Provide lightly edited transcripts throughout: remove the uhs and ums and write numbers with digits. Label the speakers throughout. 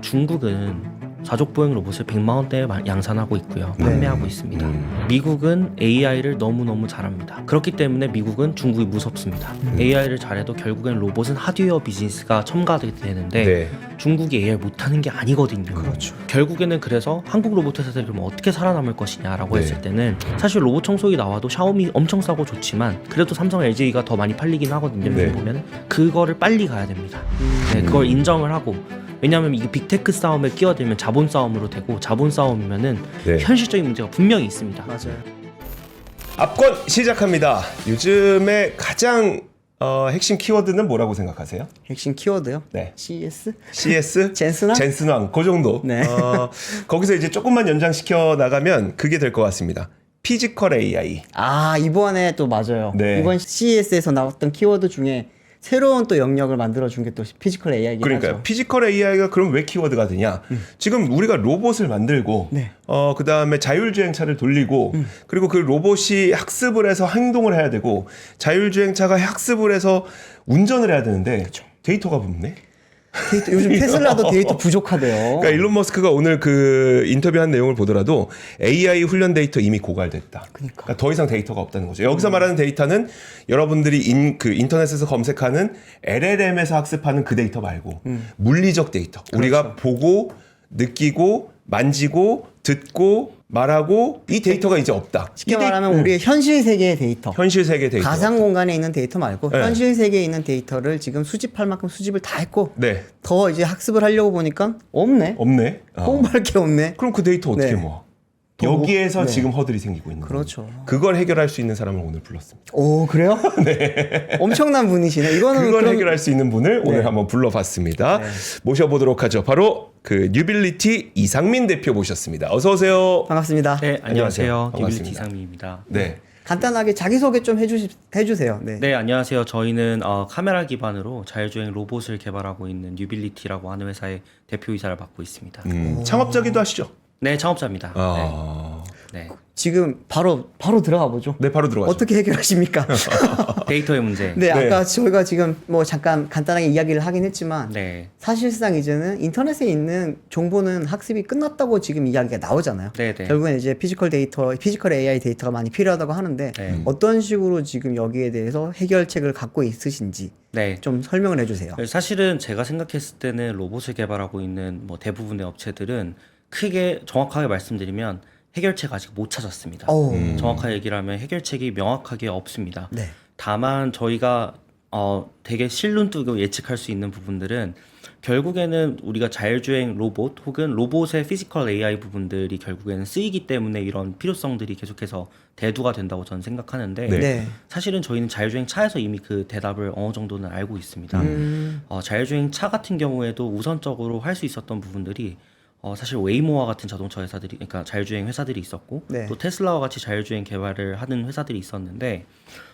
Speaker 1: 중국은 자족 보행 로봇을 100만 원대에 양산하고 있고요.
Speaker 2: 네.
Speaker 1: 판매하고 있습니다. 미국은 AI를 너무너무 잘합니다. 그렇기 때문에 미국은 중국이 무섭습니다. AI를 잘해도 결국엔 로봇은 하드웨어 비즈니스가 첨가되게 되는데
Speaker 2: 네.
Speaker 1: 중국이 AI 못하는 게 아니거든요.
Speaker 2: 그렇죠.
Speaker 1: 결국에는 그래서 한국 로봇 회사들이 그럼 어떻게 살아남을 것이냐라고
Speaker 2: 네.
Speaker 1: 했을 때는 사실 로봇 청소기 나와도 샤오미 엄청 싸고 좋지만 그래도 삼성, LG가 더 많이 팔리긴 하거든요.
Speaker 2: 네.
Speaker 1: 보면 그거를 빨리 가야 됩니다. 네, 그걸 인정을 하고, 왜냐하면 이게 빅테크 싸움에 끼어들면 자본 싸움으로 되고, 자본 싸움이면은
Speaker 2: 네.
Speaker 1: 현실적인 문제가 분명히 있습니다.
Speaker 3: 맞아요.
Speaker 2: 압권 시작합니다. 요즘에 가장 핵심 키워드는 뭐라고 생각하세요?
Speaker 3: 핵심 키워드요?
Speaker 2: 네.
Speaker 3: CS?
Speaker 2: CS?
Speaker 3: 젠슨왕?
Speaker 2: 젠슨왕 그 정도.
Speaker 3: 네.
Speaker 2: 거기서 이제 조금만 연장시켜 나가면 그게 될 것 같습니다. 피지컬 AI.
Speaker 3: 아, 이번에 또 맞아요.
Speaker 2: 네.
Speaker 3: 이번 CES에서 나왔던 키워드 중에 새로운 또 영역을 만들어준 게 또 피지컬 AI이긴
Speaker 2: 그러니까요.
Speaker 3: 하죠.
Speaker 2: 피지컬 AI가 그럼 왜 키워드가 되냐? 지금 우리가 로봇을 만들고,
Speaker 3: 네.
Speaker 2: 그 다음에 자율주행차를 돌리고, 그리고 그 로봇이 학습을 해서 행동을 해야 되고, 자율주행차가 학습을 해서 운전을 해야 되는데, 데이터가 없네?
Speaker 3: 데이터, 요즘 테슬라도 데이터 부족하대요.
Speaker 2: 그러니까 일론 머스크가 오늘 그 인터뷰한 내용을 보더라도 AI 훈련 데이터 이미 고갈됐다. 그러니까 더 이상 데이터가 없다는 거죠. 여기서 말하는 데이터는 여러분들이 인터넷에서 검색하는 LLM에서 학습하는 그 데이터 말고 물리적 데이터. 우리가 보고 느끼고 만지고 듣고 말하고 이 데이터가 이제 없다.
Speaker 3: 쉽게 말하면 우리의 현실 세계의 데이터.
Speaker 2: 현실 세계 데이터.
Speaker 3: 가상 공간에 있는 데이터 말고
Speaker 2: 네.
Speaker 3: 현실 세계에 있는 데이터를 지금 수집할 만큼 수집을 다 했고
Speaker 2: 네.
Speaker 3: 더 이제 학습을 하려고 보니까 없네.
Speaker 2: 없네.
Speaker 3: 공부할 게 없네.
Speaker 2: 그럼 그 데이터 어떻게
Speaker 3: 네.
Speaker 2: 모아?
Speaker 3: 더
Speaker 2: 여기에서
Speaker 3: 네.
Speaker 2: 지금 허들이 생기고 있는 거예요.
Speaker 3: 그렇죠.
Speaker 2: 그걸 해결할 수 있는 사람을 오늘 불렀습니다.
Speaker 3: 오, 그래요? 네. 엄청난 분이시네. 이거는
Speaker 2: 그걸
Speaker 3: 그럼
Speaker 2: 해결할 수 있는 분을 오늘
Speaker 3: 네.
Speaker 2: 한번 불러봤습니다.
Speaker 3: 네.
Speaker 2: 모셔보도록 하죠. 바로 그 뉴빌리티 이상민 대표 모셨습니다. 어서 오세요.
Speaker 3: 반갑습니다.
Speaker 1: 네, 안녕하세요.
Speaker 2: 반갑습니다.
Speaker 1: 뉴빌리티 이상민입니다.
Speaker 2: 네.
Speaker 3: 간단하게 자기소개 좀 해주세요. 네.
Speaker 1: 네, 안녕하세요. 저희는 카메라 기반으로 자율주행 로봇을 개발하고 있는 뉴빌리티라고 하는 회사의 대표이사를 맡고 있습니다.
Speaker 2: 창업자기도 하시죠?
Speaker 1: 네, 창업자입니다.
Speaker 2: 아.
Speaker 1: 네.
Speaker 3: 지금 바로 들어가 보죠.
Speaker 2: 네, 바로 들어가죠.
Speaker 3: 어떻게 해결하십니까?
Speaker 1: 데이터의 문제.
Speaker 3: 네, 아까 저희가 지금 뭐 잠깐 간단하게 이야기를 하긴 했지만
Speaker 1: 네.
Speaker 3: 사실상 이제는 인터넷에 있는 정보는 학습이 끝났다고 지금 이야기가 나오잖아요.
Speaker 1: 네, 네.
Speaker 3: 결국엔 이제 피지컬 AI 데이터가 많이 필요하다고 하는데
Speaker 1: 네.
Speaker 3: 어떤 식으로 지금 여기에 대해서 해결책을 갖고 있으신지
Speaker 1: 네.
Speaker 3: 좀 설명을 해주세요.
Speaker 1: 사실은 제가 생각했을 때는 로봇을 개발하고 있는 뭐 대부분의 업체들은 크게 정확하게 말씀드리면 해결책 아직 못 찾았습니다.
Speaker 3: 어우.
Speaker 1: 정확하게 얘기를 하면 해결책이 명확하게 없습니다.
Speaker 3: 네.
Speaker 1: 다만 저희가 되게 실눈뜨고 예측할 수 있는 부분들은 결국에는 우리가 자율주행 로봇 혹은 로봇의 피지컬 AI 부분들이 결국에는 쓰이기 때문에 이런 필요성들이 계속해서 대두가 된다고 저는 생각하는데
Speaker 2: 네.
Speaker 3: 네.
Speaker 1: 사실은 저희는 자율주행 차에서 이미 그 대답을 어느 정도는 알고 있습니다. 자율주행 차 같은 경우에도 우선적으로 할 수 있었던 부분들이 사실 웨이모와 같은 자동차 회사들이, 그러니까 자율주행 회사들이 있었고
Speaker 3: 네.
Speaker 1: 또 테슬라와 같이 자율주행 개발을 하는 회사들이 있었는데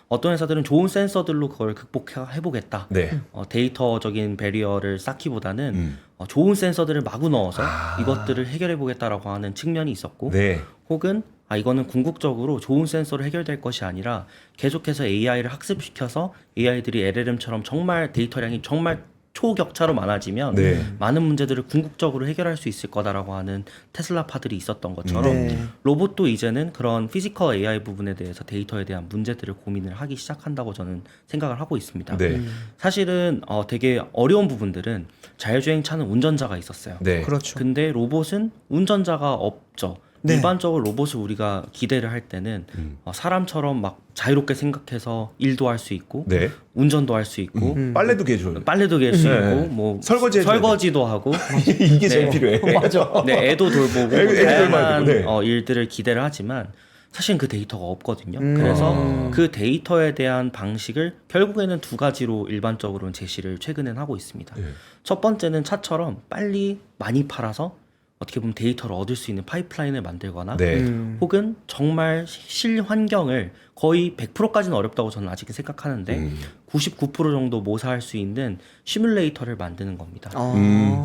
Speaker 1: 어떤 회사들은 좋은 센서들로 그걸 극복해보겠다.
Speaker 2: 네.
Speaker 1: 데이터적인 배리어를 쌓기보다는 좋은 센서들을 마구 넣어서 이것들을 해결해보겠다라고 하는 측면이 있었고
Speaker 2: 네.
Speaker 1: 혹은 이거는 궁극적으로 좋은 센서로 해결될 것이 아니라 계속해서 AI를 학습시켜서 AI들이 LLM처럼 정말 데이터량이 정말 초격차로 많아지면
Speaker 2: 네.
Speaker 1: 많은 문제들을 궁극적으로 해결할 수 있을 거다라고 하는 테슬라파들이 있었던 것처럼
Speaker 3: 네.
Speaker 1: 로봇도 이제는 그런 피지컬 AI 부분에 대해서 데이터에 대한 문제들을 고민을 하기 시작한다고 저는 생각을 하고 있습니다.
Speaker 2: 네.
Speaker 1: 사실은 되게 어려운 부분들은 자율주행 차는 운전자가 있었어요.
Speaker 2: 네.
Speaker 3: 그렇죠.
Speaker 1: 근데 로봇은 운전자가 없죠.
Speaker 3: 네.
Speaker 1: 일반적으로 로봇을 우리가 기대를 할 때는 사람처럼 막 자유롭게 생각해서 일도 할 수 있고
Speaker 2: 네.
Speaker 1: 운전도 할 수 있고
Speaker 2: 빨래도 개줘요.
Speaker 1: 빨래도 갤 수
Speaker 2: 네.
Speaker 1: 있고 뭐
Speaker 2: 설거지 해줘야
Speaker 1: 설거지도 하고
Speaker 2: 이게 제일
Speaker 1: 네.
Speaker 2: 필요해.
Speaker 3: 맞아.
Speaker 1: 네, 애도 돌보고
Speaker 2: 애도
Speaker 1: 다양한
Speaker 2: 돌봐야 되고, 네.
Speaker 1: 일들을 기대를 하지만 사실은 그 데이터가 없거든요. 그래서 그 데이터에 대한 방식을 결국에는 두 가지로 일반적으로는 제시를 최근엔 하고 있습니다.
Speaker 2: 네.
Speaker 1: 첫 번째는 차처럼 빨리 많이 팔아서 어떻게 보면 데이터를 얻을 수 있는 파이프라인을 만들거나
Speaker 2: 네.
Speaker 1: 혹은 정말 실환경을 거의 100%까지는 어렵다고 저는 아직은 생각하는데 99% 정도 모사할 수 있는 시뮬레이터를 만드는 겁니다.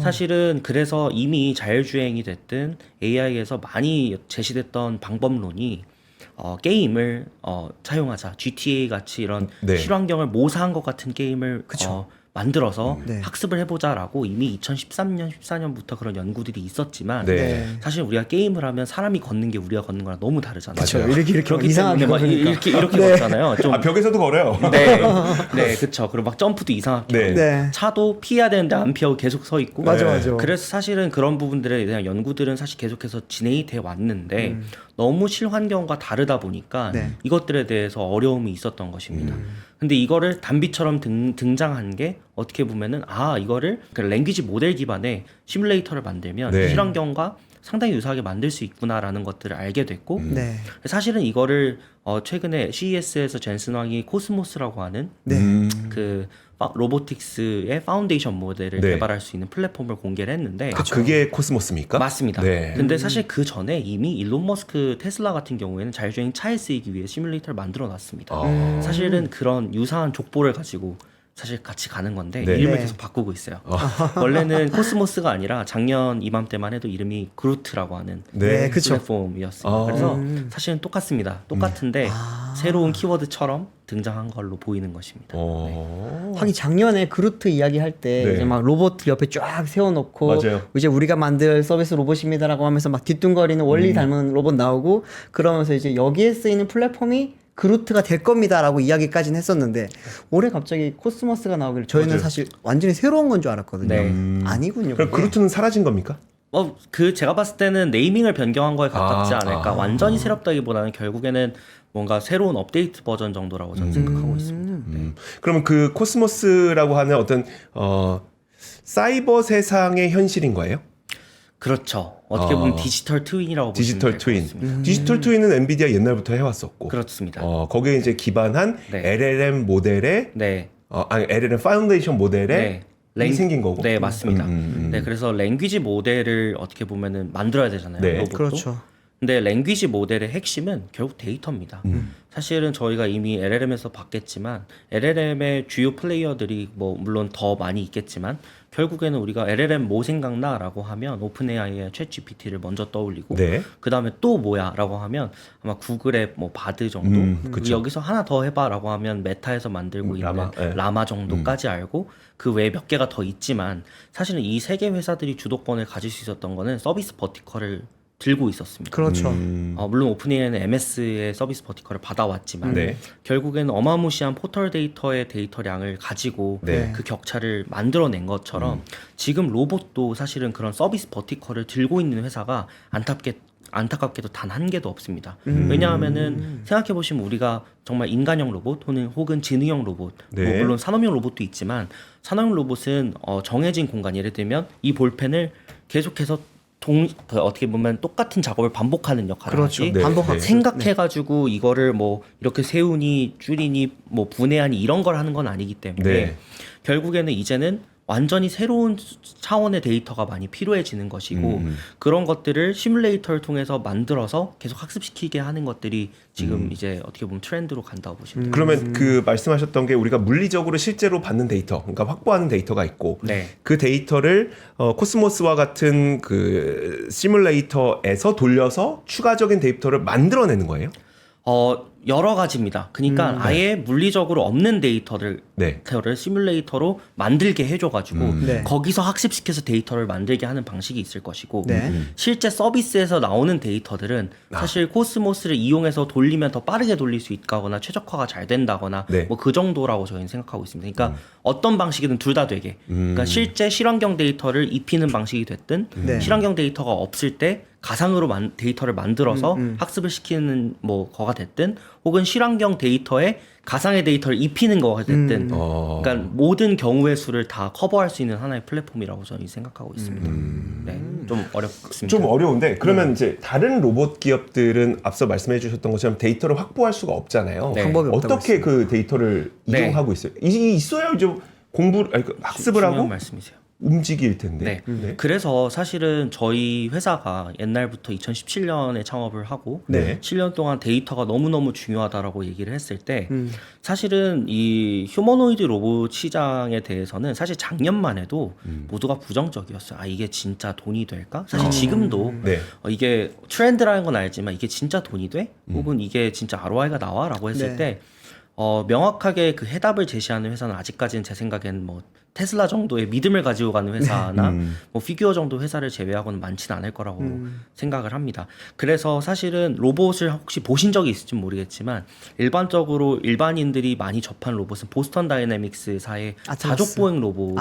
Speaker 1: 사실은 그래서 이미 자율주행이 됐든 AI에서 많이 제시됐던 방법론이 게임을 사용하자 GTA 같이 이런
Speaker 2: 네.
Speaker 1: 실환경을 모사한 것 같은 게임을 만들어서
Speaker 3: 네.
Speaker 1: 학습을 해보자라고 이미 2013년, 14년부터 그런 연구들이 있었지만
Speaker 2: 네.
Speaker 1: 사실 우리가 게임을 하면 사람이 걷는 게 우리가 걷는 거랑 너무 다르잖아요.
Speaker 3: 그렇죠. 이렇게
Speaker 1: 그렇기
Speaker 3: 이상하게
Speaker 1: 때문에 막
Speaker 3: 걸으니까.
Speaker 1: 이렇게
Speaker 3: 네.
Speaker 1: 걷잖아요. 좀
Speaker 2: 벽에서도 걸어요.
Speaker 1: 네, 네, 그렇죠. 그리고 막 점프도 이상하게
Speaker 2: 네.
Speaker 1: 하고
Speaker 3: 네.
Speaker 1: 차도 피해야 되는데 안 피하고 계속 서 있고.
Speaker 3: 맞아,
Speaker 2: 네.
Speaker 3: 맞아.
Speaker 1: 그래서 사실은 그런 부분들에 대한 연구들은 사실 계속해서 진행이 돼 왔는데 너무 실환경과 다르다 보니까
Speaker 3: 네.
Speaker 1: 이것들에 대해서 어려움이 있었던 것입니다. 근데 이거를 단비처럼 등장한 게 어떻게 보면은 이거를 그 랭귀지 모델 기반의 시뮬레이터를 만들면
Speaker 2: 네.
Speaker 1: 실환경과 상당히 유사하게 만들 수 있구나라는 것들을 알게 됐고
Speaker 3: 네.
Speaker 1: 사실은 이거를 최근에 CES에서 젠슨 왕이 코스모스라고 하는
Speaker 3: 네.
Speaker 1: 그 로보틱스의 파운데이션 모델을
Speaker 2: 네.
Speaker 1: 개발할 수 있는 플랫폼을 공개를 했는데
Speaker 2: 그게 코스모스입니까?
Speaker 1: 맞습니다.
Speaker 2: 네.
Speaker 1: 근데 사실 그 전에 이미 일론 머스크 테슬라 같은 경우에는 자율주행 차에 쓰이기 위해 시뮬레이터를 만들어 놨습니다. 사실은 그런 유사한 족보를 가지고 사실 같이 가는 건데
Speaker 2: 네.
Speaker 1: 이름을
Speaker 3: 네.
Speaker 1: 계속 바꾸고 있어요. 원래는 코스모스가 아니라 작년 이맘때만 해도 이름이 그루트라고 하는
Speaker 3: 네, 그쵸.
Speaker 1: 플랫폼이었습니다. 그래서 사실은 똑같습니다. 똑같은데 새로운 키워드처럼 등장한 걸로 보이는 것입니다.
Speaker 3: 하긴 작년에 그루트 이야기할 때
Speaker 2: 네.
Speaker 3: 이제 막 로봇 옆에 쫙 세워놓고
Speaker 2: 맞아요.
Speaker 3: 이제 우리가 만들 서비스 로봇입니다라고 하면서 막 뒤뚱거리는 원리 닮은 로봇 나오고 그러면서 이제 여기에 쓰이는 플랫폼이 그루트가 될 겁니다라고 이야기까지는 했었는데 올해 갑자기 코스모스가 나오길래 저희는
Speaker 2: 맞아요.
Speaker 3: 사실 완전히 새로운 건 줄 알았거든요.
Speaker 1: 네.
Speaker 3: 아니군요.
Speaker 2: 그럼
Speaker 3: 그게.
Speaker 2: 그루트는 사라진 겁니까?
Speaker 1: 제가 봤을 때는 네이밍을 변경한 거에 가깝지 않을까. 완전히 새롭다기보다는 결국에는 뭔가 새로운 업데이트 버전 정도라고 저는 생각하고 있습니다. 네.
Speaker 2: 그러면 그 코스모스라고 하는 어떤 사이버 세상의 현실인 거예요?
Speaker 1: 그렇죠. 어떻게 보면 디지털 트윈이라고 보시면
Speaker 2: 디지털
Speaker 1: 될 것
Speaker 2: 트윈.
Speaker 1: 같습니다.
Speaker 2: 디지털 트윈은 엔비디아 옛날부터 해왔었고.
Speaker 1: 그렇습니다.
Speaker 2: 거기에 이제 기반한
Speaker 1: 네.
Speaker 2: LLM 모델의
Speaker 1: 네.
Speaker 2: LLM 파운데이션 모델의
Speaker 1: 네.
Speaker 2: 생긴 거고.
Speaker 1: 네, 맞습니다. 네, 그래서 랭귀지 모델을 어떻게 보면은 만들어야 되잖아요.
Speaker 2: 네.
Speaker 1: 로봇도.
Speaker 3: 그렇죠.
Speaker 1: 근데 랭귀지 모델의 핵심은 결국 데이터입니다. 사실은 저희가 이미 LLM에서 봤겠지만 LLM의 주요 플레이어들이 뭐 물론 더 많이 있겠지만 결국에는 우리가 LLM 뭐 생각나라고 하면 오픈AI의 챗GPT를 먼저 떠올리고
Speaker 2: 네.
Speaker 1: 그 다음에 또 뭐야라고 하면 아마 구글의 뭐 바드 정도 그리고
Speaker 2: 그쵸.
Speaker 1: 여기서 하나 더 해봐라고 하면 메타에서 만들고
Speaker 2: 라마,
Speaker 1: 있는
Speaker 2: 네.
Speaker 1: 라마 정도까지 알고 그 외에 몇 개가 더 있지만 사실은 이 세 개 회사들이 주도권을 가질 수 있었던 거는 서비스 버티컬을 들고 있었습니다.
Speaker 3: 그렇죠.
Speaker 1: 물론 오픈AI는 MS의 서비스 버티컬을 받아왔지만
Speaker 2: 네.
Speaker 1: 결국에는 어마무시한 포털 데이터의 데이터량을 가지고
Speaker 2: 네.
Speaker 1: 그 격차를 만들어낸 것처럼 지금 로봇도 사실은 그런 서비스 버티컬을 들고 있는 회사가 안타깝게도 단 한 개도 없습니다. 왜냐하면은 생각해 보시면 우리가 정말 인간형 로봇 혹은 지능형 로봇,
Speaker 2: 네.
Speaker 1: 뭐 물론 산업용 로봇도 있지만 산업용 로봇은 정해진 공간, 예를 들면 이 볼펜을 계속해서 어떻게 보면 똑같은 작업을 반복하는 역할을
Speaker 3: 그렇죠.
Speaker 1: 하지.
Speaker 2: 네.
Speaker 3: 반복하고
Speaker 1: 생각해가지고 이거를 뭐 이렇게 세우니 줄이니 뭐 분해하니 이런 걸 하는 건 아니기 때문에
Speaker 2: 네.
Speaker 1: 결국에는 이제는 완전히 새로운 차원의 데이터가 많이 필요해지는 것이고 그런 것들을 시뮬레이터를 통해서 만들어서 계속 학습시키게 하는 것들이 지금 이제 어떻게 보면 트렌드로 간다고 보시면 됩니다.
Speaker 2: 그러면 그 말씀하셨던 게 우리가 물리적으로 실제로 받는 데이터, 그러니까 확보하는 데이터가 있고
Speaker 1: 네.
Speaker 2: 그 데이터를 코스모스와 같은 그 시뮬레이터에서 돌려서 추가적인 데이터를 만들어내는 거예요?
Speaker 1: 여러 가지입니다. 그러니까 아예 물리적으로 없는 데이터를
Speaker 2: 네.
Speaker 1: 시뮬레이터로 만들게 해줘가지고
Speaker 3: 네.
Speaker 1: 거기서 학습시켜서 데이터를 만들게 하는 방식이 있을 것이고
Speaker 3: 네.
Speaker 1: 실제 서비스에서 나오는 데이터들은 사실 코스모스를 이용해서 돌리면 더 빠르게 돌릴 수 있거나 최적화가 잘 된다거나
Speaker 2: 네.
Speaker 1: 뭐 그 정도라고 저희는 생각하고 있습니다. 그러니까 어떤 방식이든 둘 다 되게 그러니까 실제 실환경 데이터를 입히는 방식이 됐든
Speaker 3: 네.
Speaker 1: 실환경 데이터가 없을 때 가상으로 데이터를 만들어서 학습을 시키는 뭐 거가 됐든 혹은 실환경 데이터에 가상의 데이터를 입히는 거가 됐든 그러니까 모든 경우의 수를 다 커버할 수 있는 하나의 플랫폼이라고 저는 생각하고 있습니다. 네, 좀 어렵습니다.
Speaker 2: 좀 어려운데 그러면 이제 다른 로봇 기업들은 앞서 말씀해 주셨던 것처럼 데이터를 확보할 수가 없잖아요.
Speaker 1: 네.
Speaker 3: 방법이 없다고
Speaker 2: 어떻게 그 데이터를
Speaker 1: 네.
Speaker 2: 이용하고 있어요? 이게 있어야 좀 학습을
Speaker 1: 중요한
Speaker 2: 하고
Speaker 1: 말씀이세요.
Speaker 2: 움직일 텐데.
Speaker 1: 네. 그래서 사실은 저희 회사가 옛날부터 2017년에 창업을 하고
Speaker 2: 네.
Speaker 1: 7년 동안 데이터가 너무너무 중요하다라고 얘기를 했을 때 사실은 이 휴머노이드 로봇 시장에 대해서는 사실 작년만 해도 모두가 부정적이었어요. 이게 진짜 돈이 될까? 사실 지금도
Speaker 2: 네.
Speaker 1: 이게 트렌드라는 건 알지만 이게 진짜 돈이 돼? 혹은 이게 진짜 ROI가 나와? 라고 했을
Speaker 3: 네.
Speaker 1: 때 명확하게 그 해답을 제시하는 회사는 아직까지는 제 생각엔 뭐 테슬라 정도의 믿음을 가지고 가는 회사나 뭐 피규어 정도 회사를 제외하고는 많지는 않을 거라고 생각을 합니다. 그래서 사실은 로봇을 혹시 보신 적이 있을지 모르겠지만 일반적으로 일반인들이 많이 접한 로봇은 보스턴 다이내믹스사의
Speaker 3: 아틀라스.
Speaker 1: 자족 보행 로봇,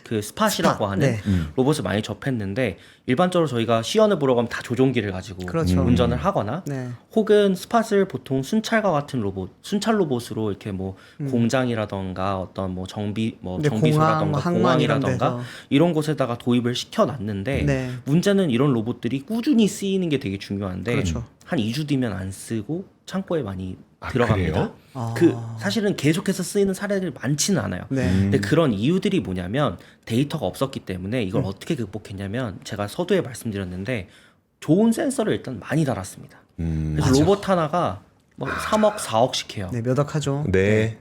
Speaker 1: 그 스팟이라고
Speaker 3: 스팟,
Speaker 1: 하는
Speaker 3: 네.
Speaker 1: 로봇을 많이 접했는데 일반적으로 저희가 시연을 보러 가면 다 조종기를 가지고
Speaker 3: 그렇죠.
Speaker 1: 운전을 하거나
Speaker 3: 네.
Speaker 1: 혹은 스팟을 보통 순찰과 같은 로봇, 순찰 로봇으로 이렇게 뭐 공장이라던가 어떤 뭐 정비, 뭐
Speaker 3: 네,
Speaker 1: 정비소라던가
Speaker 3: 공항, 항만 이런
Speaker 1: 공항이라던가
Speaker 3: 데서.
Speaker 1: 이런 곳에다가 도입을 시켜놨는데
Speaker 3: 네.
Speaker 1: 문제는 이런 로봇들이 꾸준히 쓰이는 게 되게 중요한데
Speaker 3: 그렇죠.
Speaker 1: 한 2주 뒤면 안 쓰고 창고에 많이
Speaker 2: 아,
Speaker 1: 들어갑니다.
Speaker 2: 그래요?
Speaker 1: 그 사실은 계속해서 쓰이는 사례들이 많지는 않아요.
Speaker 3: 네.
Speaker 1: 근데 그런 이유들이 뭐냐면 데이터가 없었기 때문에 이걸 어떻게 극복했냐면 제가 서두에 말씀드렸는데 좋은 센서를 일단 많이 달았습니다. 그래서 로봇 하나가 뭐 3억, 4억씩 해요.
Speaker 3: 네, 몇 억 하죠.
Speaker 2: 네.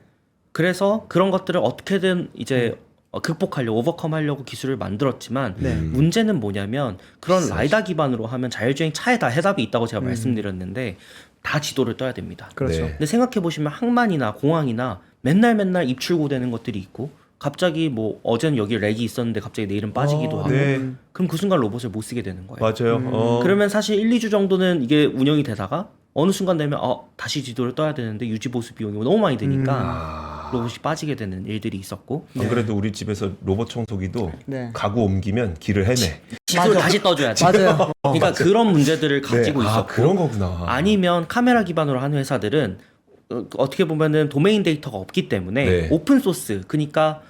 Speaker 1: 그래서 그런 것들을 어떻게든 이제 극복하려고 오버컴 하려고 기술을 만들었지만
Speaker 3: 네.
Speaker 1: 문제는 뭐냐면 그런 라이다 기반으로 하면 자율주행 차에 다 해답이 있다고 제가 말씀드렸는데 다 지도를 떠야 됩니다.
Speaker 3: 그렇죠.
Speaker 2: 네.
Speaker 1: 근데 생각해 보시면 항만이나 공항이나 맨날 입출고되는 것들이 있고 갑자기 뭐 어제는 여기 렉이 있었는데 갑자기 내일은 빠지기도 하고
Speaker 2: 네.
Speaker 1: 그럼 그 순간 로봇을 못 쓰게 되는 거예요.
Speaker 2: 맞아요.
Speaker 1: 그러면 사실 1, 2주 정도는 이게 운영이 되다가 어느 순간 되면 다시 지도를 떠야 되는데 유지 보수 비용이 너무 많이 드니까 로봇이 빠지게 되는 일들이 있었고
Speaker 2: 안 그래도 우리 집에서 로봇 청소기도
Speaker 3: 네.
Speaker 2: 가구 옮기면 길을 헤매.
Speaker 1: 지도를 다시 떠줘야 돼.
Speaker 3: 맞아요.
Speaker 1: 그러니까 그런 문제들을 가지고
Speaker 2: 네.
Speaker 1: 있었고
Speaker 2: 그런 거구나.
Speaker 1: 아니면 카메라 기반으로 하는 회사들은 어떻게 보면은 도메인 데이터가 없기 때문에
Speaker 2: 네.
Speaker 1: 오픈 소스 그러니까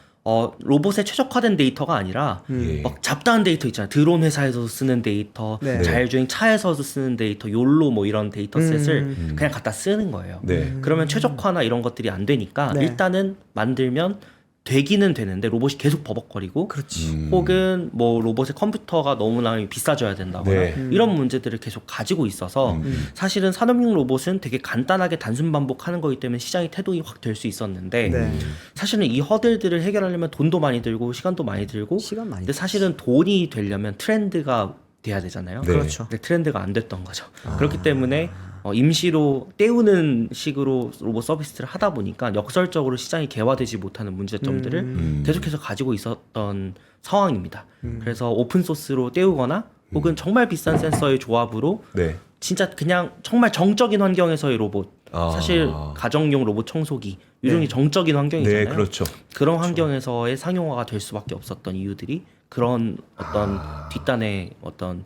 Speaker 1: 로봇에 최적화된 데이터가 아니라
Speaker 2: 예.
Speaker 1: 막 잡다한 데이터 있잖아요. 드론 회사에서 쓰는 데이터,
Speaker 3: 네.
Speaker 1: 자율주행 차에서도 쓰는 데이터, 욜로 뭐 이런 데이터셋을 그냥 갖다 쓰는 거예요.
Speaker 2: 네.
Speaker 1: 그러면 최적화나 이런 것들이 안 되니까
Speaker 3: 네.
Speaker 1: 일단은 만들면 되기는 되는데 로봇이 계속 버벅거리고
Speaker 3: 그렇지.
Speaker 1: 혹은 뭐 로봇의 컴퓨터가 너무나 비싸져야 된다거나
Speaker 2: 네.
Speaker 1: 이런 문제들을 계속 가지고 있어서 사실은 산업용 로봇은 되게 간단하게 단순 반복하는 거기 때문에 시장의 태동이 확 될 수 있었는데
Speaker 3: 네.
Speaker 1: 사실은 이 허들들을 해결하려면 돈도 많이 들고 시간도 많이 들고
Speaker 3: 시간 많이
Speaker 1: 근데 사실은 돈이 되려면 트렌드가 돼야 되잖아요.
Speaker 2: 네.
Speaker 3: 그렇죠.
Speaker 1: 근데 트렌드가 안 됐던 거죠. 그렇기 때문에 임시로 때우는 식으로 로봇 서비스를 하다 보니까 역설적으로 시장이 개화되지 못하는 문제점들을 계속해서 가지고 있었던 상황입니다. 그래서 오픈 소스로 때우거나 혹은 정말 비싼 센서의 조합으로
Speaker 2: 네.
Speaker 1: 진짜 그냥 정말 정적인 환경에서의 로봇 사실 가정용 로봇 청소기 요즘이 정적인 환경이잖아요.
Speaker 2: 네, 그렇죠.
Speaker 1: 그런 환경에서의 상용화가 될 수밖에 없었던 이유들이 그런 어떤 뒷단의 어떤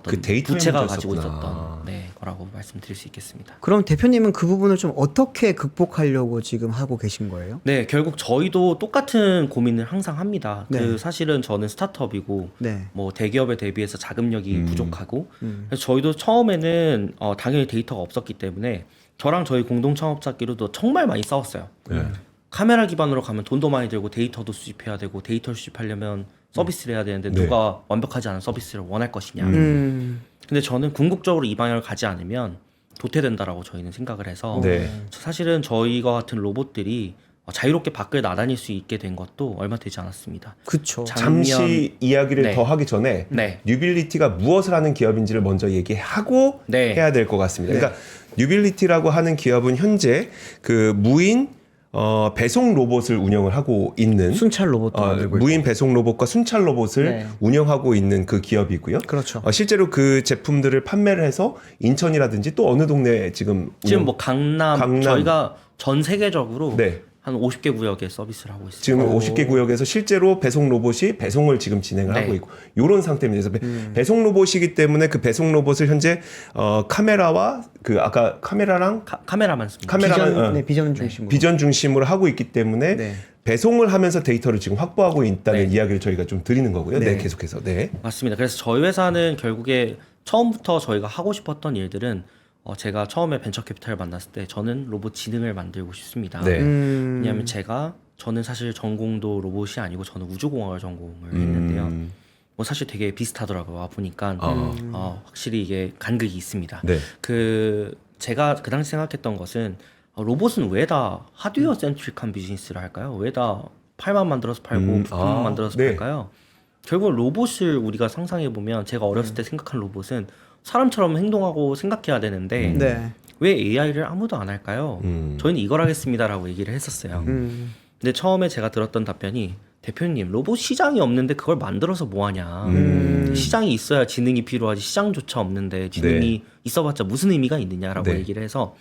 Speaker 2: 그 데이터의
Speaker 1: 부채가
Speaker 2: 문제였었구나.
Speaker 1: 가지고 있었던 거라고 말씀드릴 수 있겠습니다.
Speaker 3: 그럼 대표님은 그 부분을 좀 어떻게 극복하려고 지금 하고 계신 거예요?
Speaker 1: 네, 결국 저희도 똑같은 고민을 항상 합니다.
Speaker 3: 네.
Speaker 1: 그 사실은 저는 스타트업이고
Speaker 3: 네.
Speaker 1: 뭐 대기업에 대비해서 자금력이 부족하고 그래서 저희도 처음에는 당연히 데이터가 없었기 때문에 저랑 저희 공동 창업자끼리도 정말 많이 싸웠어요.
Speaker 2: 네.
Speaker 1: 카메라 기반으로 가면 돈도 많이 들고 데이터도 수집해야 되고 데이터를 수집하려면 서비스를 해야 되는데
Speaker 2: 네.
Speaker 1: 누가 완벽하지 않은 서비스를 원할 것이냐. 근데 저는 궁극적으로 이 방향을 가지 않으면 도태된다라고 저희는 생각을 해서
Speaker 2: 네.
Speaker 1: 사실은 저희와 같은 로봇들이 자유롭게 밖을 나다닐 수 있게 된 것도 얼마 되지 않았습니다.
Speaker 3: 그쵸.
Speaker 2: 잠시 이야기를
Speaker 1: 네.
Speaker 2: 더 하기 전에
Speaker 1: 네.
Speaker 2: 뉴빌리티가 무엇을 하는 기업인지를 먼저 얘기하고
Speaker 1: 네.
Speaker 2: 해야 될 것 같습니다. 그러니까 뉴빌리티라고 하는 기업은 현재 그 무인 배송 로봇을 운영을 하고 있는
Speaker 3: 순찰 로봇도 만들고
Speaker 2: 무인 배송 로봇과 순찰 로봇을
Speaker 3: 네.
Speaker 2: 운영하고 있는 그 기업이고요.
Speaker 3: 그렇죠.
Speaker 2: 실제로 그 제품들을 판매를 해서 인천이라든지 또 어느 동네에 지금
Speaker 1: 뭐 강남 저희가 전 세계적으로
Speaker 2: 네.
Speaker 1: 한 50개 구역에 서비스를 하고 있습니다.
Speaker 2: 지금 50개 구역에서 실제로 배송 로봇이 배송을 지금 진행을
Speaker 1: 네.
Speaker 2: 하고 있고 이런 상태입니다. 그래서 배송 로봇이기 때문에 그 배송 로봇을 현재 카메라와 그 아까 카메라랑
Speaker 1: 카메라만 씁니다.
Speaker 2: 카메라만
Speaker 3: 비전 중심으로.
Speaker 2: 비전 중심으로 하고 있기 때문에
Speaker 3: 네.
Speaker 2: 배송을 하면서 데이터를 지금 확보하고 있다는
Speaker 1: 네.
Speaker 2: 이야기를 저희가 좀 드리는 거고요.
Speaker 3: 네.
Speaker 2: 네, 계속해서. 네.
Speaker 1: 맞습니다. 그래서 저희 회사는 결국에 처음부터 저희가 하고 싶었던 일들은 제가 처음에 벤처 캐피탈을 만났을 때 저는 로봇 지능을 만들고 싶습니다.
Speaker 2: 네.
Speaker 1: 왜냐하면 저는 사실 전공도 로봇이 아니고 저는 우주공학을 전공을 했는데요. 뭐 사실 되게 비슷하더라고요. 와 보니까 확실히 이게 간극이 있습니다.
Speaker 2: 네.
Speaker 1: 제가 그 당시 생각했던 것은 로봇은 왜 다 하드웨어 센트릭한 비즈니스를 할까요? 왜 다 팔만 만들어서 팔고 부품만 만들어서
Speaker 2: 네.
Speaker 1: 팔까요? 결국 로봇을 우리가 상상해 보면 제가 어렸을 때 생각한 로봇은 사람처럼 행동하고 생각해야 되는데
Speaker 3: 네.
Speaker 1: 왜 AI를 아무도 안 할까요? 저희는 이걸 하겠습니다라고 얘기를 했었어요. 근데 처음에 제가 들었던 답변이 대표님 로봇 시장이 없는데 그걸 만들어서 뭐하냐. 시장이 있어야 지능이 필요하지 시장조차 없는데 지능이 있어봤자 무슨 의미가 있느냐라고
Speaker 2: 네.
Speaker 1: 얘기를 해서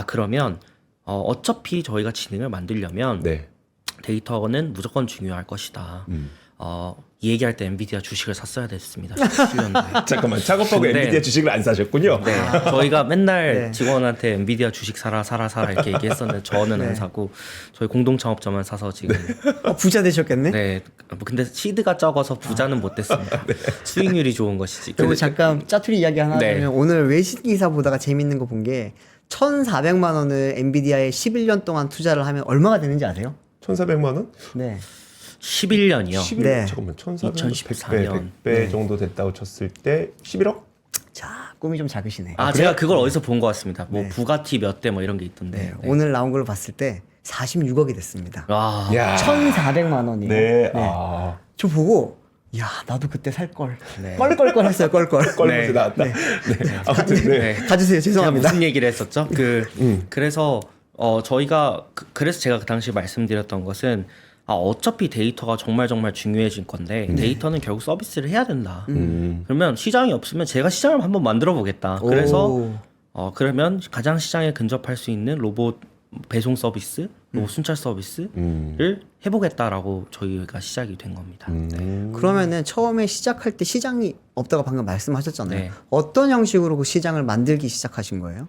Speaker 1: 그러면 어차피 저희가 지능을 만들려면
Speaker 2: 네.
Speaker 1: 데이터는 무조건 중요할 것이다. 이 얘기할 때 엔비디아 주식을 샀어야 됐습니다. 17년도에.
Speaker 2: 잠깐만 작업하고
Speaker 1: 근데-
Speaker 2: 엔비디아 주식을 안 사셨군요.
Speaker 1: 네, 저희가 맨날
Speaker 3: 네.
Speaker 1: 직원한테 엔비디아 주식 사라 이렇게 얘기했었는데 저는 안 사고 저희 공동 창업자만 사서 지금
Speaker 3: 부자 되셨겠네.
Speaker 1: 네. 뭐 근데 시드가 적어서 부자는 못 됐습니다. 수익률이 좋은 것이지.
Speaker 3: 그리고
Speaker 1: 근데
Speaker 3: 잠깐 짜투리 이야기 하나
Speaker 1: 네.
Speaker 3: 하면 오늘 외신 기사 보다가 재밌는 거 본 게 1,400만 원을 엔비디아에 11년 동안 투자를 하면 얼마가 되는지 아세요?
Speaker 2: 1,400만 원?
Speaker 3: 네.
Speaker 1: 11년이요.
Speaker 2: 11년
Speaker 3: 네.
Speaker 2: 잠깐만 1,400만
Speaker 1: 2014년.
Speaker 2: 100배 정도 됐다고 쳤을 때 11억?
Speaker 3: 자, 꿈이 좀 작으시네.
Speaker 1: 제가 그걸 어디서 본 것 같습니다. 뭐
Speaker 3: 네.
Speaker 1: 부가티 몇 대 뭐 이런 게 있던데.
Speaker 3: 네. 오늘 나온 걸 봤을 때 46억이 됐습니다.
Speaker 1: 와.
Speaker 2: 야.
Speaker 3: 1,400만 원이에요.
Speaker 2: 네.
Speaker 3: 저 보고 야, 나도 그때 살 걸.
Speaker 1: 네.
Speaker 3: 껄껄껄 했어요. 껄껄.
Speaker 2: 껄면서
Speaker 1: 네.
Speaker 2: 나왔다. 네. 아무튼 네.
Speaker 1: 네.
Speaker 3: 가주세요.
Speaker 1: 제가
Speaker 3: 죄송합니다.
Speaker 1: 무슨 얘기를 했었죠? 그래서 저희가 그래서 제가 그 당시 말씀드렸던 것은 어차피 데이터가 정말 중요해질 건데 데이터는 결국 서비스를 해야 된다. 그러면 시장이 없으면 제가 시장을 한번 만들어 보겠다. 그래서
Speaker 3: 오.
Speaker 1: 그러면 가장 시장에 근접할 수 있는 로봇 배송 서비스, 로봇 순찰 서비스를 해보겠다라고 저희가 시작이 된 겁니다. 네.
Speaker 3: 그러면은 처음에 시작할 때 시장이 없다고 방금 말씀하셨잖아요.
Speaker 1: 네.
Speaker 3: 어떤 형식으로 그 시장을 만들기 시작하신 거예요?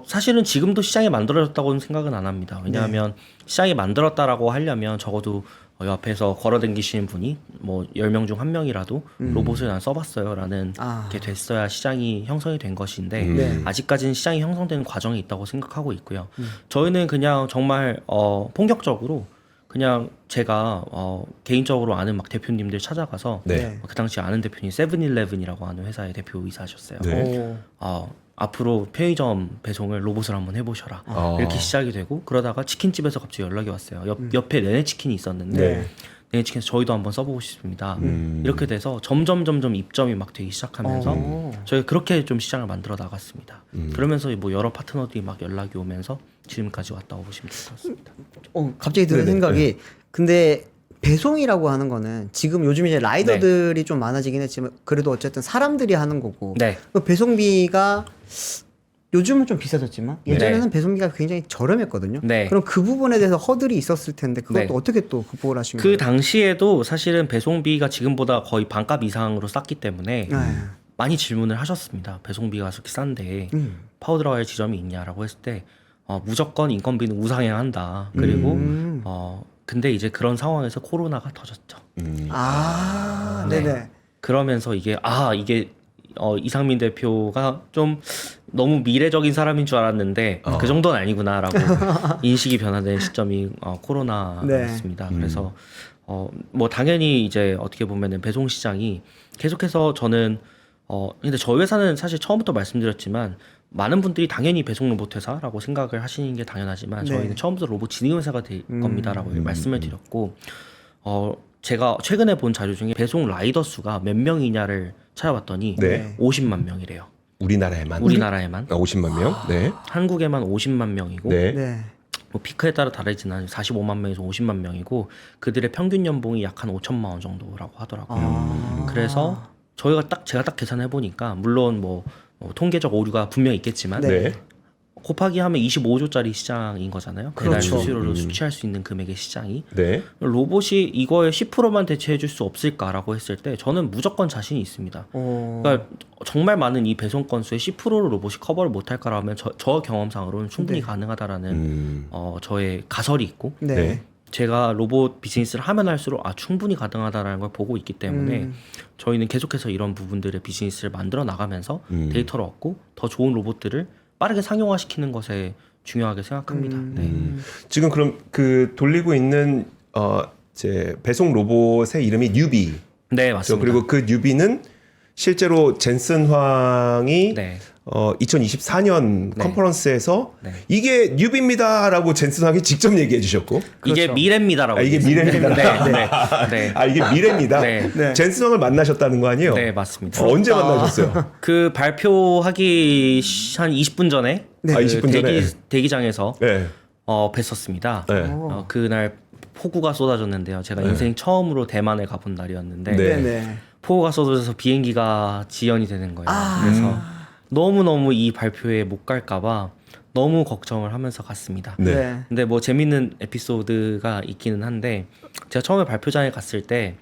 Speaker 1: 사실은 지금도 시장이 만들어졌다고는 생각은 안 합니다. 왜냐하면 시장이 만들었다라고 하려면 적어도 옆에서 걸어다니시는 분이 뭐 10명 중 1명이라도 로봇을 난 써봤어요라는 게 됐어야 시장이 형성이 된 것인데
Speaker 3: 네.
Speaker 1: 아직까지는 시장이 형성되는 과정이 있다고 생각하고 있고요. 저희는 그냥 정말 본격적으로 그냥 제가 개인적으로 아는 막 대표님들 찾아가서
Speaker 2: 네.
Speaker 1: 그 당시 아는 대표님 세븐일레븐이라고 하는 회사의 대표이사셨어요.
Speaker 2: 네.
Speaker 3: 오.
Speaker 1: 앞으로 편의점 배송을 로봇을 한번 해보셔라. 이렇게 시작이 되고 그러다가 치킨집에서 갑자기 연락이 왔어요. 옆에 네네치킨이 있었는데
Speaker 2: 네.
Speaker 1: 네네치킨에서 저희도 한번 써보고 싶습니다. 이렇게 돼서 점점 입점이 막 되기 시작하면서 저희가 그렇게 좀 시장을 만들어 나갔습니다. 그러면서 뭐 여러 파트너들이 막 연락이 오면서 지금까지 왔다고 보시면 될 것 같습니다.
Speaker 3: 갑자기 드는
Speaker 2: 네네.
Speaker 3: 생각이 근데 배송이라고 하는 거는 지금 요즘 이제 라이더들이 좀 많아지긴 했지만 그래도 어쨌든 사람들이 하는 거고
Speaker 1: 네.
Speaker 3: 그 배송비가 요즘은 좀 비싸졌지만 예전에는 배송비가 굉장히 저렴했거든요.
Speaker 1: 네.
Speaker 3: 그럼 그 부분에 대해서 허들이 있었을 텐데 그것도
Speaker 1: 네.
Speaker 3: 어떻게 또 극복을 하신
Speaker 1: 그
Speaker 3: 거예요?
Speaker 1: 당시에도 사실은 배송비가 지금보다 거의 반값 이상으로 쌌기 때문에 많이 질문을 하셨습니다. 배송비가 그렇게 싼데 파고 들어갈 지점이 있냐라고 했을 때 무조건 인건비는 우상향한다. 그리고 근데 이제 그런 상황에서 코로나가 터졌죠.
Speaker 3: 네네.
Speaker 1: 그러면서 이게 이상민 대표가 좀 너무 미래적인 사람인 줄 알았는데 그 정도는 아니구나라고 인식이 변화된 시점이 코로나였습니다. 그래서 뭐 당연히 이제 어떻게 보면은 배송 시장이 계속해서 저는 근데 저희 회사는 사실 처음부터 말씀드렸지만 많은 분들이 당연히 배송 로봇 회사라고 생각을 하시는 게 당연하지만 저희는 처음부터 로봇 지능 회사가 될 겁니다라고 말씀을 드렸고 제가 최근에 본 자료 중에 배송 라이더 수가 몇 명이냐를 찾아봤더니
Speaker 2: 네.
Speaker 1: 50만 명이래요.
Speaker 2: 우리나라에만.
Speaker 1: 우리나라에만.
Speaker 2: 50만 명. 네.
Speaker 1: 한국에만 50만 명이고
Speaker 2: 네.
Speaker 3: 네.
Speaker 1: 뭐 피크에 따라 다르지만 45만 명에서 50만 명이고 그들의 평균 연봉이 약 한 5천만 원 정도라고 하더라고요. 그래서 제가 딱 계산해 보니까 물론 뭐 통계적 오류가 분명히 있겠지만
Speaker 2: 네.
Speaker 1: 곱하기 하면 25조짜리 시장인 거잖아요. 배달
Speaker 3: 그렇죠.
Speaker 1: 수수료로 수취할 수 있는 금액의 시장이.
Speaker 2: 네.
Speaker 1: 로봇이 이거의 10%만 대체해 줄 수 없을까라고 했을 때 저는 무조건 자신이 있습니다. 그러니까 정말 많은 이 배송 건수의 10%를 로봇이 커버를 못할까라면 저 경험상으로는 충분히 가능하다라는 저의 가설이 있고
Speaker 2: 네.
Speaker 1: 제가 로봇 비즈니스를 하면 할수록 충분히 가능하다라는 걸 보고 있기 때문에 저희는 계속해서 이런 부분들의 비즈니스를 만들어 나가면서 데이터를 얻고 더 좋은 로봇들을 빠르게 상용화시키는 것에 중요하게 생각합니다. 네.
Speaker 2: 지금 그럼 그 돌리고 있는 제 배송 로봇의 이름이 뉴비.
Speaker 1: 네, 맞습니다.
Speaker 2: 그리고 그 뉴비는 실제로 젠슨 황이
Speaker 1: 네.
Speaker 2: 2024년
Speaker 1: 네.
Speaker 2: 컨퍼런스에서
Speaker 1: 네.
Speaker 2: 이게 뉴비입니다라고 젠슨 황이 직접 얘기해 주셨고
Speaker 1: 이게
Speaker 3: 그렇죠.
Speaker 1: 미래입니다라고.
Speaker 2: 이게
Speaker 1: 얘기했습니다.
Speaker 2: 미래입니다.
Speaker 1: 네, 네, 네.
Speaker 2: 이게 미래입니다.
Speaker 1: 네.
Speaker 3: 네.
Speaker 2: 젠슨 황을 만나셨다는 거 아니에요?
Speaker 1: 네, 맞습니다.
Speaker 2: 언제 만나셨어요?
Speaker 1: 그 발표하기 한 20분 전에
Speaker 3: 네.
Speaker 1: 그
Speaker 2: 20분 전에.
Speaker 1: 대기장에서
Speaker 2: 네.
Speaker 1: 뵀었습니다.
Speaker 2: 네.
Speaker 1: 그날 폭우가 쏟아졌는데요. 제가
Speaker 2: 네.
Speaker 1: 인생 처음으로 대만에 가본 날이었는데
Speaker 2: 네.
Speaker 3: 네.
Speaker 1: 폭우가 쏟아져서 비행기가 지연이 되는 거예요. 그래서 너무너무 이 발표에 못 갈까봐 너무 걱정을 하면서 갔습니다.
Speaker 2: 네.
Speaker 3: 네.
Speaker 1: 근데 뭐 재밌는 에피소드가 있기는 한데 제가 처음에 발표장에 갔을 때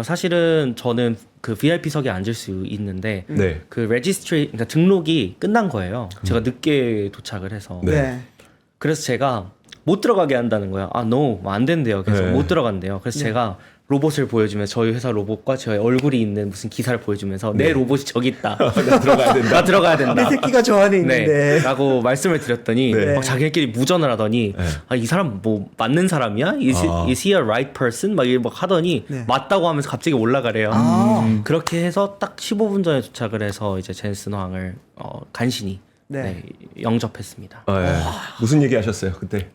Speaker 1: 사실은 저는 그 VIP석에 앉을 수 있는데
Speaker 2: 네.
Speaker 1: 그 레지스트리 그러니까 등록이 끝난 거예요. 제가 늦게 도착을 해서.
Speaker 2: 네.
Speaker 3: 네.
Speaker 1: 그래서 제가 못 들어가게 한다는 거예요. no, 안 된대요. 그래서
Speaker 2: 네.
Speaker 1: 못 들어간대요. 그래서 제가 로봇을 보여주면서 저희 회사 로봇과 저의 얼굴이 있는 무슨 기사를 보여주면서 내 로봇이 저기 있다.
Speaker 2: 나 들어가야 된다.
Speaker 1: 나 들어가야 된다.
Speaker 3: 내 새끼가 저 안에 있는데.
Speaker 1: 네, 라고 말씀을 드렸더니
Speaker 2: 네.
Speaker 1: 막 자기들끼리 무전을 하더니
Speaker 2: 네.
Speaker 1: 이 사람 뭐 맞는 사람이야? Is he a right person? 막 이렇게 막 하더니
Speaker 3: 네.
Speaker 1: 맞다고 하면서 갑자기 올라가래요.
Speaker 3: 아.
Speaker 1: 그렇게 해서 딱 15분 전에 도착을 해서 이제 젠슨 황을 간신히
Speaker 3: 네.
Speaker 1: 네, 영접했습니다.
Speaker 2: 네. 무슨 얘기 하셨어요 그때?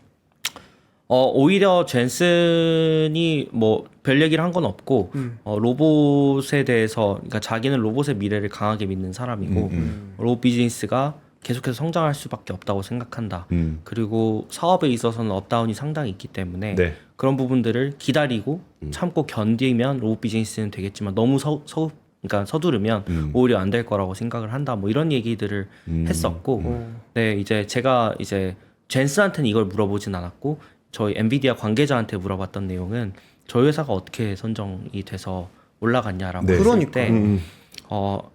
Speaker 1: 오히려 젠슨이 뭐 별 얘기를 한 건 없고 로봇에 대해서 그러니까 자기는 로봇의 미래를 강하게 믿는 사람이고 로봇 비즈니스가 계속해서 성장할 수밖에 없다고 생각한다. 그리고 사업에 있어서는 업다운이 상당히 있기 때문에
Speaker 2: 네.
Speaker 1: 그런 부분들을 기다리고 참고 견디면 로봇 비즈니스는 되겠지만 너무 그러니까 서두르면 오히려 안 될 거라고 생각을 한다. 뭐 이런 얘기들을 했었고, 네 이제 제가 이제 젠슨한테는 이걸 물어보진 않았고 저희 엔비디아 관계자한테 물어봤던 내용은 저희 회사가 어떻게 선정이 돼서 올라갔냐라고
Speaker 2: 네.
Speaker 1: 했을
Speaker 3: 그러니까.
Speaker 1: 때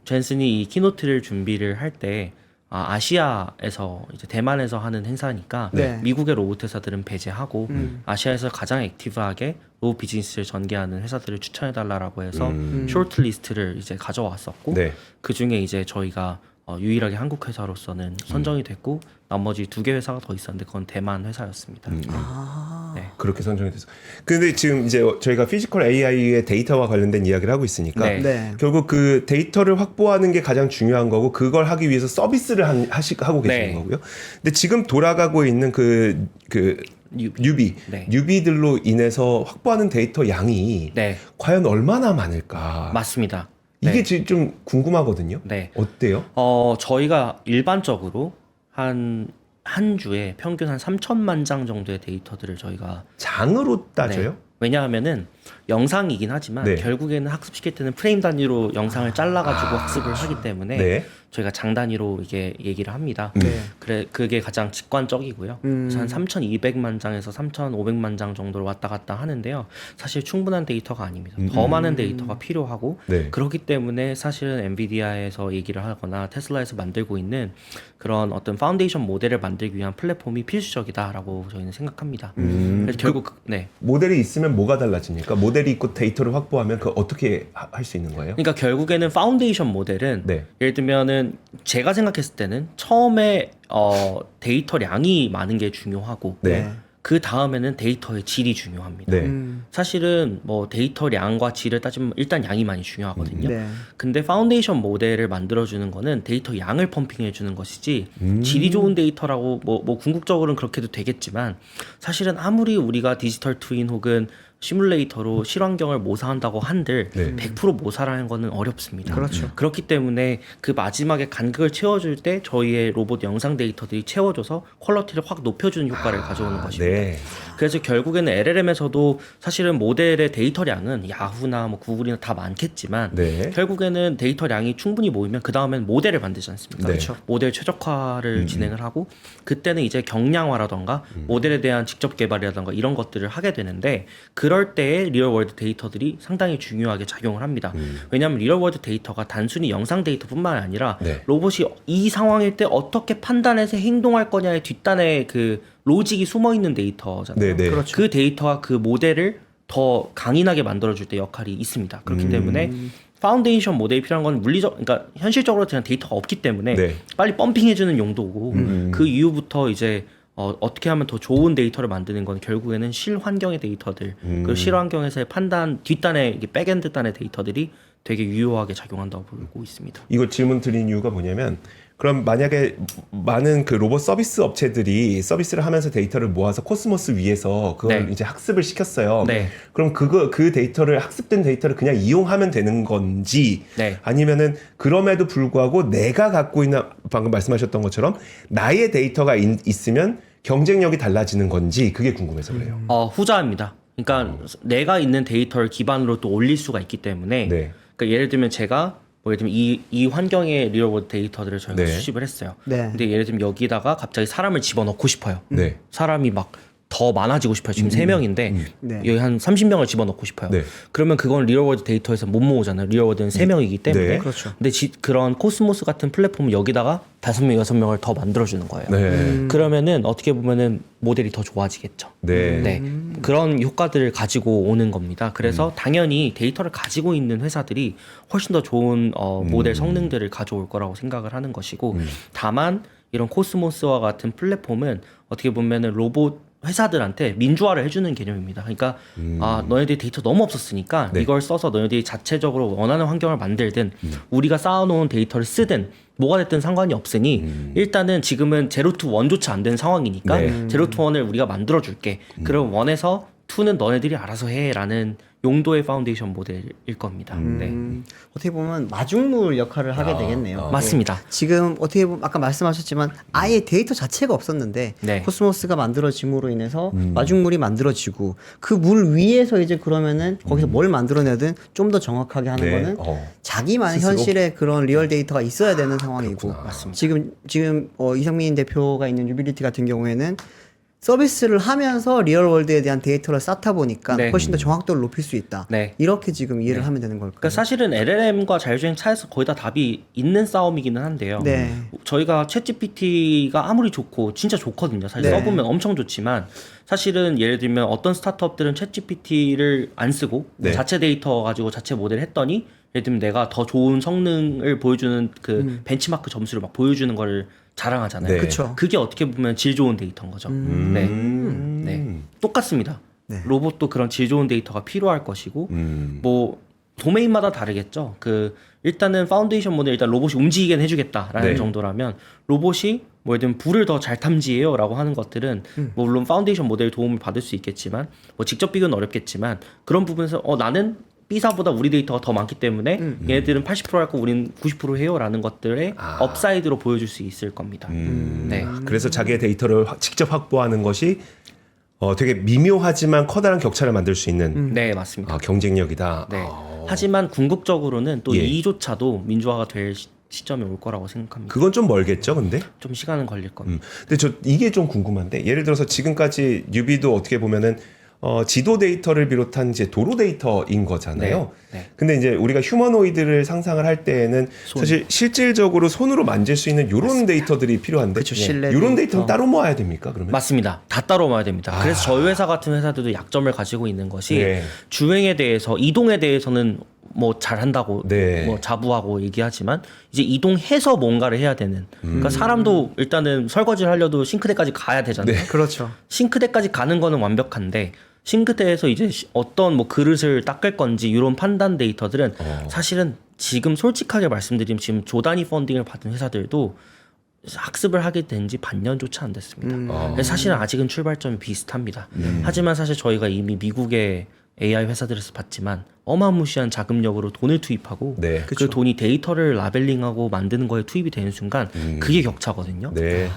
Speaker 1: 젠슨이 이 키노트를 준비를 할 때 아시아에서 이제 대만에서 하는 행사니까
Speaker 3: 네.
Speaker 1: 미국의 로봇 회사들은 배제하고 아시아에서 가장 액티브하게 로봇 비즈니스를 전개하는 회사들을 추천해 달라라고 해서 쇼트 리스트를 이제 가져왔었고
Speaker 2: 네.
Speaker 1: 그 중에 이제 저희가 유일하게 한국 회사로서는 선정이 됐고 나머지 2개 회사가 더 있었는데 그건 대만 회사였습니다. 네.
Speaker 2: 그렇게 선정이 됐어. 근데 지금 이제 저희가 피지컬 AI의 데이터와 관련된 이야기를 하고 있으니까
Speaker 1: 네.
Speaker 3: 네.
Speaker 2: 결국 그 데이터를 확보하는 게 가장 중요한 거고 그걸 하기 위해서 서비스를 하고 계시는
Speaker 1: 네.
Speaker 2: 거고요. 근데 지금 돌아가고 있는 그 뉴비
Speaker 1: 네.
Speaker 2: 뉴비들로 인해서 확보하는 데이터 양이
Speaker 1: 네,
Speaker 2: 과연 얼마나 많을까?
Speaker 1: 맞습니다.
Speaker 2: 이게
Speaker 1: 네.
Speaker 2: 지금 좀 궁금하거든요.
Speaker 1: 네.
Speaker 2: 어때요?
Speaker 1: 저희가 일반적으로 한 주에 평균 한 3천만 장 정도의 데이터들을 저희가
Speaker 2: 장으로 따져요?
Speaker 1: 네. 왜냐하면은 영상이긴 하지만
Speaker 2: 네.
Speaker 1: 결국에는 학습시킬 때는 프레임 단위로 영상을 잘라가지고 학습을 하기 때문에
Speaker 2: 네.
Speaker 1: 저희가 장 단위로 이게 얘기를 합니다.
Speaker 3: 네.
Speaker 1: 그게 가장 직관적이고요. 그래서 한 3,200만 장에서 3,500만 장 정도로 왔다 갔다 하는데요. 사실 충분한 데이터가 아닙니다. 더 많은 데이터가 필요하고
Speaker 2: 네.
Speaker 1: 그렇기 때문에 사실은 엔비디아에서 얘기를 하거나 테슬라에서 만들고 있는 그런 어떤 파운데이션 모델을 만들기 위한 플랫폼이 필수적이다라고 저희는 생각합니다. 그래서 결국 네.
Speaker 2: 모델이 있으면 뭐가 달라집니까? 모델이 있고 데이터를 확보하면 그 어떻게 할 수 있는 거예요?
Speaker 1: 그러니까 결국에는 파운데이션 모델은
Speaker 2: 네.
Speaker 1: 예를 들면은 제가 생각했을 때는 처음에 데이터량이 많은 게 중요하고
Speaker 2: 네.
Speaker 1: 그 다음에는 데이터의 질이 중요합니다.
Speaker 2: 네.
Speaker 1: 사실은 뭐 데이터량과 질을 따지면 일단 양이 많이 중요하거든요.
Speaker 3: 네.
Speaker 1: 근데 파운데이션 모델을 만들어주는 거는 데이터 양을 펌핑해주는 것이지 질이 좋은 데이터라고 뭐 궁극적으로는 그렇게도 되겠지만 사실은 아무리 우리가 디지털 트윈 혹은 시뮬레이터로 실환경을 모사한다고 한들
Speaker 2: 네.
Speaker 1: 100% 모사라는 거는 어렵습니다.
Speaker 3: 그렇죠.
Speaker 1: 그렇기 때문에 그 마지막에 간극을 채워줄 때 저희의 로봇 영상 데이터들이 채워줘서 퀄리티를 확 높여주는 효과를 가져오는 것입니다.
Speaker 2: 네.
Speaker 1: 그래서 결국에는 LLM에서도 사실은 모델의 데이터량은 야후나 뭐 구글이나 다 많겠지만
Speaker 2: 네.
Speaker 1: 결국에는 데이터량이 충분히 모이면 그 다음엔 모델을 만들지 않습니까?
Speaker 2: 네. 그렇죠.
Speaker 1: 모델 최적화를 진행을 하고 그때는 이제 경량화라던가 모델에 대한 직접 개발이라던가 이런 것들을 하게 되는데 그럴 때의 리얼월드 데이터들이 상당히 중요하게 작용을 합니다. 왜냐하면 리얼월드 데이터가 단순히 영상 데이터뿐만 아니라
Speaker 2: 네.
Speaker 1: 로봇이 이 상황일 때 어떻게 판단해서 행동할 거냐의 뒷단에 그 로직이 숨어 있는 데이터잖아요.
Speaker 2: 네, 네.
Speaker 3: 그렇죠.
Speaker 1: 그 데이터와 그 모델을 더 강인하게 만들어줄 때 역할이 있습니다. 그렇기 때문에 파운데이션 모델이 필요한 건 물리적, 그러니까 현실적으로 그냥 데이터가 없기 때문에
Speaker 2: 네.
Speaker 1: 빨리 펌핑해주는 용도고 그 이후부터 이제 어떻게 하면 더 좋은 데이터를 만드는 건 결국에는 실환경의 데이터들 그리고 실환경에서의 판단 뒷단에 이게 백엔드 단의 데이터들이 되게 유효하게 작용한다고 보고 있습니다.
Speaker 2: 이거 질문 드린 이유가 뭐냐면 그럼 만약에 많은 그 로봇 서비스 업체들이 서비스를 하면서 데이터를 모아서 코스모스 위에서 그걸
Speaker 1: 네.
Speaker 2: 이제 학습을 시켰어요.
Speaker 1: 네.
Speaker 2: 그럼 그 데이터를 학습된 데이터를 그냥 이용하면 되는 건지
Speaker 1: 네.
Speaker 2: 아니면은 그럼에도 불구하고 내가 갖고 있는 방금 말씀하셨던 것처럼 나의 데이터가 있으면 경쟁력이 달라지는 건지 그게 궁금해서 그래요.
Speaker 1: 후자입니다. 그러니까 내가 있는 데이터를 기반으로 또 올릴 수가 있기 때문에
Speaker 2: 네.
Speaker 1: 그러니까 예를 들면 제가 뭐 예를 들면 이 환경의 리얼월드 데이터들을 저희가
Speaker 2: 네.
Speaker 1: 수집을 했어요.
Speaker 3: 네.
Speaker 1: 근데 예를 들면 여기다가 갑자기 사람을 집어넣고 싶어요.
Speaker 2: 네.
Speaker 1: 사람이 막 더 많아지고 싶어요. 지금 3명인데
Speaker 3: 네.
Speaker 1: 여기 한 30명을 집어넣고 싶어요.
Speaker 2: 네.
Speaker 1: 그러면 그건 리얼월드 데이터에서 못 모으잖아요. 리얼월드는 3명이기 때문에.
Speaker 2: 네.
Speaker 3: 그렇죠.
Speaker 1: 근데 그런 코스모스 같은 플랫폼은 여기다가 5명, 6명을 더 만들어주는 거예요.
Speaker 2: 네.
Speaker 1: 그러면은 어떻게 보면은 모델이 더 좋아지겠죠.
Speaker 2: 네.
Speaker 1: 네. 그런 효과들을 가지고 오는 겁니다. 그래서 당연히 데이터를 가지고 있는 회사들이 훨씬 더 좋은 모델 성능들을 가져올 거라고 생각을 하는 것이고 다만 이런 코스모스와 같은 플랫폼은 어떻게 보면은 로봇 회사들한테 민주화를 해주는 개념입니다. 그러니까 너네들이 데이터 너무 없었으니까
Speaker 2: 네.
Speaker 1: 이걸 써서 너네들이 자체적으로 원하는 환경을 만들든 우리가 쌓아놓은 데이터를 쓰든 뭐가 됐든 상관이 없으니 일단은 지금은 제로 투 원조차 안 되는 상황이니까
Speaker 2: 네.
Speaker 1: 제로 투 원을 우리가 만들어줄게. 그럼 원에서 투는 너네들이 알아서 해라는 용도의 파운데이션 모델일 겁니다. 네.
Speaker 3: 어떻게 보면 마중물 역할을 하게 되겠네요.
Speaker 1: 맞습니다.
Speaker 3: 네. 지금 어떻게 보면 아까 말씀하셨지만 아예 데이터 자체가 없었는데
Speaker 1: 네.
Speaker 3: 코스모스가 만들어짐으로 인해서 마중물이 만들어지고 그 물 위에서 이제 그러면은 거기서 뭘 만들어내든 좀 더 정확하게 하는
Speaker 2: 네.
Speaker 3: 거는 자기만의
Speaker 2: 스스로?
Speaker 3: 현실의 그런 리얼 데이터가 있어야 되는 상황이고 지금 이상민 대표가 있는 유빌리티 같은 경우에는 서비스를 하면서 리얼월드에 대한 데이터를 쌓다 보니까
Speaker 1: 네.
Speaker 3: 훨씬 더 정확도를 높일 수 있다.
Speaker 1: 네.
Speaker 3: 이렇게 지금 이해를 하면 되는 걸까요?
Speaker 1: 그러니까 사실은 LLM과 자율주행 차에서 거의 다 답이 있는 싸움이기는 한데요.
Speaker 3: 네.
Speaker 1: 저희가 챗GPT가 아무리 좋고 진짜 좋거든요. 사실
Speaker 3: 네.
Speaker 1: 써보면 엄청 좋지만 사실은 예를 들면 어떤 스타트업들은 챗GPT를 안 쓰고
Speaker 2: 네.
Speaker 1: 자체 데이터 가지고 자체 모델 했더니 예를 들면 내가 더 좋은 성능을 보여주는 그 벤치마크 점수를 막 보여주는 거를 자랑하잖아요.
Speaker 2: 네.
Speaker 3: 그쵸.
Speaker 1: 그게 어떻게 보면 질 좋은 데이터인 거죠. 네. 네. 똑같습니다.
Speaker 3: 네.
Speaker 1: 로봇도 그런 질 좋은 데이터가 필요할 것이고 뭐 도메인마다 다르겠죠. 일단은 파운데이션 모델 일단 로봇이 움직이게 해주겠다라는
Speaker 2: 네.
Speaker 1: 정도라면 로봇이 뭐 예를 들면 불을 더 잘 탐지해요라고 하는 것들은 뭐 물론 파운데이션 모델 도움을 받을 수 있겠지만 뭐 직접 비교는 어렵겠지만 그런 부분에서 나는 B사보다 우리 데이터가 더 많기 때문에 얘네들은 80%할 거 우리는 90% 해요라는 것들의 업사이드로 보여줄 수 있을 겁니다. 네.
Speaker 2: 그래서 자기의 데이터를 직접 확보하는 것이 되게 미묘하지만 커다란 격차를 만들 수 있는
Speaker 1: 네, 맞습니다.
Speaker 2: 경쟁력이다.
Speaker 1: 네. 하지만 궁극적으로는 또
Speaker 2: 예.
Speaker 1: 이조차도 민주화가 될 시점이 올 거라고 생각합니다.
Speaker 2: 그건 좀 멀겠죠, 근데?
Speaker 1: 좀 시간은 걸릴 겁니다.
Speaker 2: 근데 이게 좀 궁금한데 예를 들어서 지금까지 뉴비도 어떻게 보면은 지도 데이터를 비롯한 이제 도로 데이터인 거잖아요.
Speaker 1: 네, 네.
Speaker 2: 근데 이제 우리가 휴머노이드를 상상을 할 때에는 사실 실질적으로 손으로 만질 수 있는 이런 데이터들이 필요한데
Speaker 3: 그쵸, 실내
Speaker 2: 이런
Speaker 3: 데이터.
Speaker 2: 데이터는 따로 모아야 됩니까? 그러면?
Speaker 1: 맞습니다. 다 따로 모아야 됩니다. 그래서 저희 회사 같은 회사들도 약점을 가지고 있는 것이
Speaker 2: 네.
Speaker 1: 주행에 대해서 이동에 대해서는 뭐 잘한다고
Speaker 2: 네.
Speaker 1: 뭐 자부하고 얘기하지만 이제 이동해서 뭔가를 해야 되는 그러니까 사람도 일단은 설거지를 하려도 싱크대까지 가야 되잖아요.
Speaker 3: 그렇죠.
Speaker 1: 싱크대까지 가는 거는 완벽한데 싱크대에서 이제 어떤 뭐 그릇을 닦을 건지 이런 판단 데이터들은 사실은 지금 솔직하게 말씀드리면 지금 조단위 펀딩을 받은 회사들도 학습을 하게 된 지 반년조차 안 됐습니다. 그래서 사실은 아직은 출발점이 비슷합니다. 하지만 사실 저희가 이미 미국의 AI 회사들에서 봤지만 어마무시한 자금력으로 돈을 투입하고
Speaker 2: 네.
Speaker 1: 그 돈이 데이터를 라벨링하고 만드는 거에 투입이 되는 순간 그게 격차거든요.
Speaker 2: 네.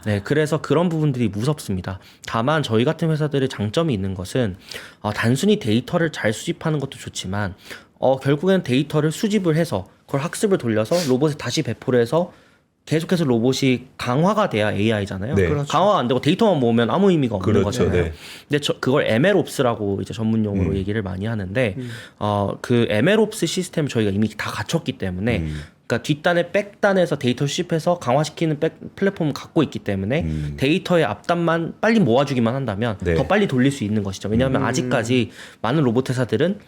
Speaker 1: 네, 그래서 그런 부분들이 무섭습니다. 다만 저희 같은 회사들의 장점이 있는 것은 단순히 데이터를 잘 수집하는 것도 좋지만 결국엔 데이터를 수집을 해서 그걸 학습을 돌려서 로봇에 다시 배포를 해서 계속해서 로봇이 강화가 돼야 AI잖아요.
Speaker 2: 네.
Speaker 3: 그렇죠.
Speaker 1: 강화가 안 되고 데이터만 모으면 아무 의미가 없는
Speaker 2: 그렇죠.
Speaker 1: 거잖아요.
Speaker 2: 네.
Speaker 1: 근데 그걸 MLOps라고 이제 전문 용어로 얘기를 많이 하는데 그 MLOps 시스템 저희가 이미 다 갖췄기 때문에 그러니까 뒷단에 백단에서 데이터 수집해서 강화시키는 플랫폼을 갖고 있기 때문에 데이터의 앞단만 빨리 모아주기만 한다면
Speaker 2: 네.
Speaker 1: 더 빨리 돌릴 수 있는 것이죠. 왜냐하면 아직까지 많은 로봇 회사들은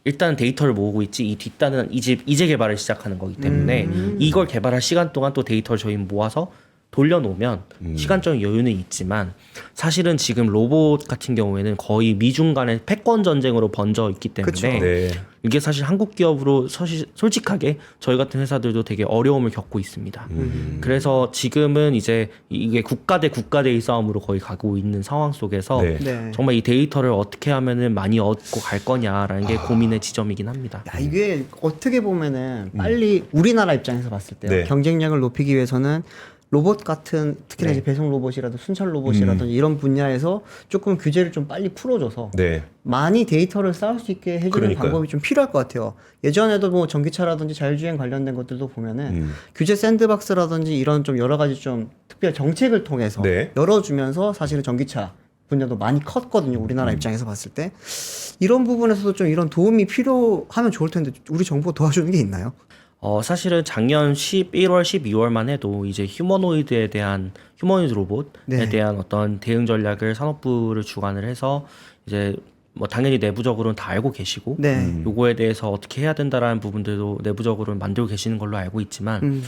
Speaker 1: 일단 데이터를 모으고 있지 이 뒷단은 이제 개발을 시작하는 거기 때문에 이걸 개발할 시간 동안 또 데이터를 저희 모아서 돌려놓으면 시간적인 여유는 있지만 사실은 지금 로봇 같은 경우에는 거의 미중 간의 패권 전쟁으로 번져 있기 때문에
Speaker 3: 그쵸.
Speaker 2: 네.
Speaker 1: 이게 사실 한국 기업으로 솔직하게 저희 같은 회사들도 되게 어려움을 겪고 있습니다. 그래서 지금은 이제 이게 국가 대 국가대의 싸움으로 거의 가고 있는 상황 속에서
Speaker 2: 네.
Speaker 3: 네.
Speaker 1: 정말 이 데이터를 어떻게 하면은 많이 얻고 갈 거냐라는 게 고민의 지점이긴 합니다.
Speaker 3: 야, 이게 어떻게 보면은 빨리 우리나라 입장에서 봤을 때요.
Speaker 2: 네.
Speaker 3: 경쟁력을 높이기 위해서는 로봇 같은 특히나
Speaker 1: 네.
Speaker 3: 이제 배송 로봇이라든지 순찰 로봇이라든지 이런 분야에서 조금 규제를 좀 빨리 풀어줘서
Speaker 2: 네.
Speaker 3: 많이 데이터를 쌓을 수 있게 해주는
Speaker 2: 그러니까요.
Speaker 3: 방법이 좀 필요할 것 같아요. 예전에도 뭐 전기차라든지 자율주행 관련된 것들도 보면은 규제 샌드박스라든지 이런 좀 여러 가지 좀 특별 정책을 통해서
Speaker 2: 네.
Speaker 3: 열어주면서 사실은 전기차 분야도 많이 컸거든요. 우리나라 입장에서 봤을 때. 이런 부분에서도 좀 이런 도움이 필요하면 좋을 텐데 우리 정부가 도와주는 게 있나요?
Speaker 1: 사실은 작년 11월, 12월만 해도 이제 휴머노이드 로봇에
Speaker 3: 네.
Speaker 1: 대한 어떤 대응 전략을 산업부를 주관을 해서 이제 뭐 당연히 내부적으로는 다 알고 계시고
Speaker 3: 네.
Speaker 1: 요거에 대해서 어떻게 해야 된다라는 부분들도 내부적으로는 만들고 계시는 걸로 알고 있지만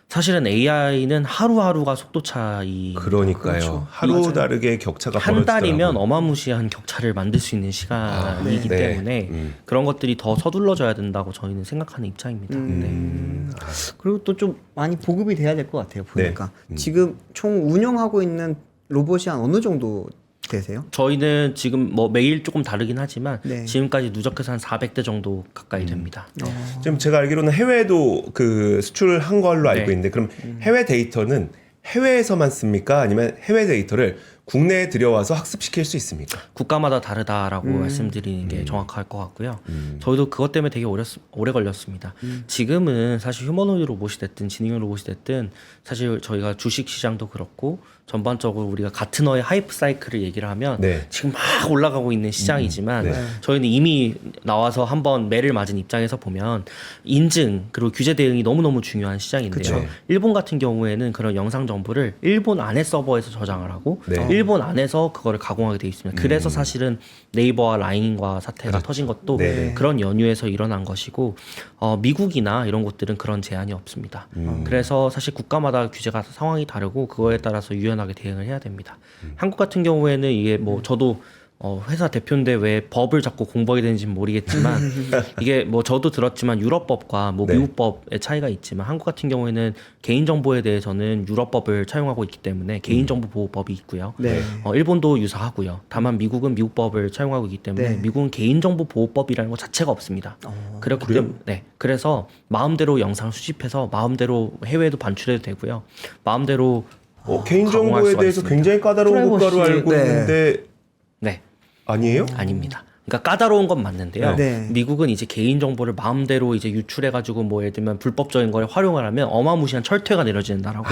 Speaker 1: 사실은 AI는 하루하루가 속도 차이
Speaker 2: 그러니까요.
Speaker 3: 그렇죠.
Speaker 2: 하루
Speaker 3: 맞아요.
Speaker 2: 다르게 격차가
Speaker 1: 한 달이면
Speaker 2: 벌어지더라고요.
Speaker 1: 어마무시한 격차를 만들 수 있는 시간이기
Speaker 2: 네.
Speaker 1: 때문에 그런 것들이 더 서둘러져야 된다고 저희는 생각하는 입장입니다. 네.
Speaker 3: 그리고 또 좀 많이 보급이 돼야 될 것 같아요. 보니까
Speaker 2: 네.
Speaker 3: 지금 총 운영하고 있는 로봇이 한 어느 정도 되세요?
Speaker 1: 저희는 지금 뭐 매일 조금 다르긴 하지만
Speaker 3: 네.
Speaker 1: 지금까지 누적해서 한 400대 정도 가까이 됩니다.
Speaker 2: 지금 제가 알기로는 해외도 그 수출한 걸로 알고
Speaker 1: 네.
Speaker 2: 있는데 그럼 해외 데이터는 해외에서만 씁니까? 아니면 해외 데이터를 국내에 들여와서 학습시킬 수 있습니까?
Speaker 1: 국가마다 다르다라고 말씀드리는 게 정확할 것 같고요. 저희도 그것 때문에 되게 오래 걸렸습니다. 지금은 사실 휴머노이드 로봇이 됐든 지능형 로봇이 됐든 사실 저희가 주식 시장도 그렇고 전반적으로 우리가 가트너의 하이프 사이클을 얘기를 하면
Speaker 2: 네.
Speaker 1: 지금 막 올라가고 있는 시장이지만
Speaker 2: 네.
Speaker 1: 저희는 이미 나와서 한번 매를 맞은 입장에서 보면 인증 그리고 규제 대응이 너무너무 중요한 시장인데요.
Speaker 2: 그쵸.
Speaker 1: 일본 같은 경우에는 그런 영상 정보를 일본 안에 서버에서 저장을 하고
Speaker 2: 네.
Speaker 1: 일본 안에서 그거를 가공하게 돼 있습니다. 그래서 사실은 네이버와 라인과 사태가 터진 것도
Speaker 2: 네.
Speaker 1: 그런 연유에서 일어난 것이고 미국이나 이런 곳들은 그런 제한이 없습니다. 그래서 사실 국가마다 규제가 상황이 다르고 그거에 따라서 유연하게 대응을 해야 됩니다. 한국 같은 경우에는 이게 뭐 저도 회사 대표인데 왜 법을 자꾸 공부하게 되는지는 모르겠지만 이게 뭐 저도 들었지만 유럽법과 뭐
Speaker 2: 네.
Speaker 1: 미국법의 차이가 있지만 한국 같은 경우에는 개인정보에 대해서는 유럽법을 차용하고 있기 때문에 개인정보보호법이 있고요.
Speaker 3: 네.
Speaker 1: 일본도 유사하고요. 다만 미국은 미국법을 차용하고 있기 때문에
Speaker 3: 네.
Speaker 1: 미국은 개인정보보호법이라는 것 자체가 없습니다. 그렇기
Speaker 2: 그래요?
Speaker 1: 때문에 네. 그래서 마음대로 영상 수집해서 마음대로 해외에도 반출해도 되고요. 마음대로 가공할
Speaker 2: 개인정보에
Speaker 1: 수가
Speaker 2: 대해서
Speaker 1: 있습니다.
Speaker 2: 굉장히 까다로운
Speaker 3: 프라이버시,
Speaker 2: 국가로 알고
Speaker 3: 네.
Speaker 2: 있는데
Speaker 1: 네.
Speaker 2: 아니에요?
Speaker 1: 아닙니다. 그러니까 까다로운 건 맞는데요.
Speaker 3: 네.
Speaker 1: 미국은 이제 개인 정보를 마음대로 이제 유출해가지고 뭐 예를 들면 불법적인 걸 활용을 하면 어마무시한 철퇴가 내려지는 나라고.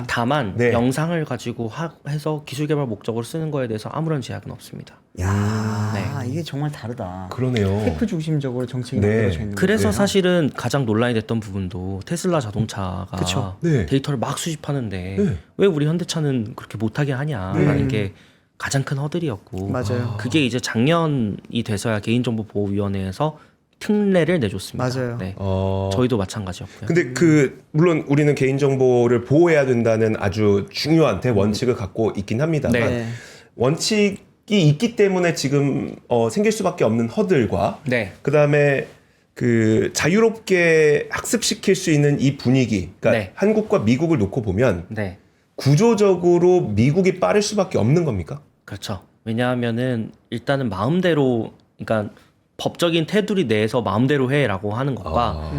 Speaker 1: 다만
Speaker 2: 네.
Speaker 1: 영상을 가지고 해서 기술 개발 목적으로 쓰는 거에 대해서 아무런 제약은 없습니다.
Speaker 3: 야,
Speaker 1: 네.
Speaker 3: 이게 정말 다르다.
Speaker 2: 그러네요.
Speaker 3: 테크 중심적으로 정책이
Speaker 2: 네.
Speaker 3: 만들어져 있는
Speaker 1: 그래서
Speaker 3: 거예요.
Speaker 1: 사실은 가장 논란이 됐던 부분도 테슬라 자동차가
Speaker 3: 그쵸.
Speaker 2: 네.
Speaker 1: 데이터를 막 수집하는데
Speaker 2: 네.
Speaker 1: 왜 우리 현대차는 그렇게 못하게 하냐라는 게 가장 큰 허들이었고
Speaker 3: 맞아요.
Speaker 1: 그게 이제 작년이 돼서야 개인정보보호위원회에서 특례를 내줬습니다.
Speaker 3: 맞아요.
Speaker 1: 네.
Speaker 2: 어.
Speaker 1: 저희도 마찬가지였고요.
Speaker 2: 근데 물론 우리는 개인 정보를 보호해야 된다는 아주 중요한 대원칙을 갖고 있긴 합니다만
Speaker 1: 네.
Speaker 2: 원칙이 있기 때문에 지금 생길 수밖에 없는 허들과
Speaker 1: 네.
Speaker 2: 그다음에 그 자유롭게 학습시킬 수 있는 이 분위기, 그러니까
Speaker 1: 네.
Speaker 2: 한국과 미국을 놓고 보면
Speaker 1: 네.
Speaker 2: 구조적으로 미국이 빠를 수밖에 없는 겁니까?
Speaker 1: 그렇죠. 왜냐하면은 일단은 마음대로 그러니까 법적인 테두리 내에서 마음대로 해라고 하는 것과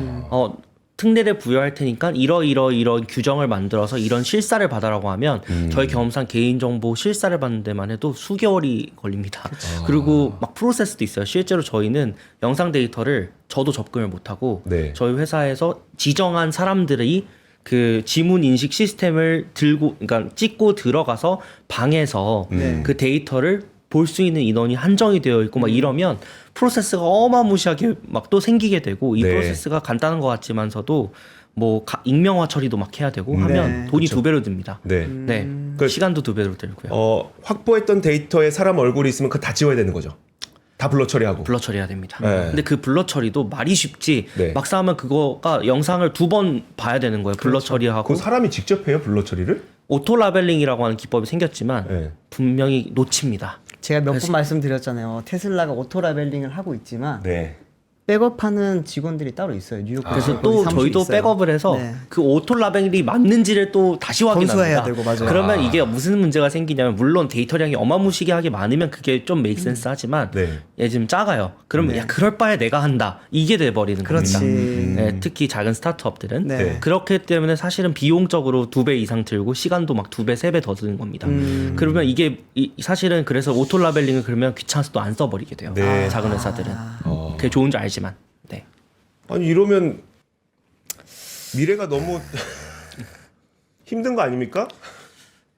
Speaker 1: 특례를 부여할 테니까 이런 규정을 만들어서 이런 실사를 받아라고 하면 저희 경험상 개인정보 실사를 받는 데만 해도 수개월이 걸립니다. 그리고 막 프로세스도 있어요. 실제로 저희는 영상 데이터를 저도 접근을 못하고
Speaker 2: 네.
Speaker 1: 저희 회사에서 지정한 사람들이 그 지문 인식 시스템을 그러니까 찍고 들어가서 방에서 그 데이터를 볼 수 있는 인원이 한정이 되어 있고 막 이러면 프로세스가 어마무시하게 막 또 생기게 되고 이
Speaker 2: 네.
Speaker 1: 프로세스가 간단한 것 같지만서도 뭐 익명화 처리도 막 해야 되고 하면 돈이 두 배로 듭니다.
Speaker 2: 네.
Speaker 1: 네, 시간도 두 배로 들고요.
Speaker 2: 확보했던 데이터에 사람 얼굴이 있으면 그거 다 지워야 되는 거죠. 다 블러 처리하고.
Speaker 1: 블러 처리해야 됩니다.
Speaker 2: 네.
Speaker 1: 근데 그 블러 처리도 말이 쉽지
Speaker 2: 네.
Speaker 1: 막상 하면 그거가 영상을 2번 봐야 되는 거예요. 블러 처리하고
Speaker 2: 그 사람이 직접 해요, 블러 처리를?
Speaker 1: 오토 라벨링이라고 하는 기법이 생겼지만
Speaker 2: 네.
Speaker 1: 분명히 놓칩니다.
Speaker 3: 제가 몇 번 말씀드렸잖아요. 테슬라가 오토 라벨링을 하고 있지만
Speaker 2: 네.
Speaker 3: 백업하는 직원들이 따로 있어요. 뉴욕
Speaker 1: 그래서 또 저희도 백업을 해서
Speaker 3: 네.
Speaker 1: 그 오토 라벨이 맞는지를 또 다시 확인합니다.
Speaker 3: 검수해야 되고, 맞아요.
Speaker 1: 그러면 이게 무슨 문제가 생기냐면 물론 데이터량이 어마무시하게 많으면 그게 좀 메이크 센스 하지만
Speaker 2: 네.
Speaker 1: 얘 지금 작아요. 그러면 야 그럴 바에 내가 한다. 이게 돼 버리는
Speaker 3: 그렇지.
Speaker 1: 겁니다. 네, 특히 작은 스타트업들은
Speaker 3: 네.
Speaker 1: 그렇기 때문에 사실은 비용적으로 2배 이상 들고 시간도 막 2배, 3배 더 드는 겁니다. 그러면 이게 사실은 그래서 오토 라벨링을 그러면 귀찮아서 또 안 써버리게 돼요.
Speaker 2: 네.
Speaker 1: 작은 회사들은 그게 좋은 줄 알지만. 네.
Speaker 2: 아니 이러면 미래가 너무 힘든 거 아닙니까?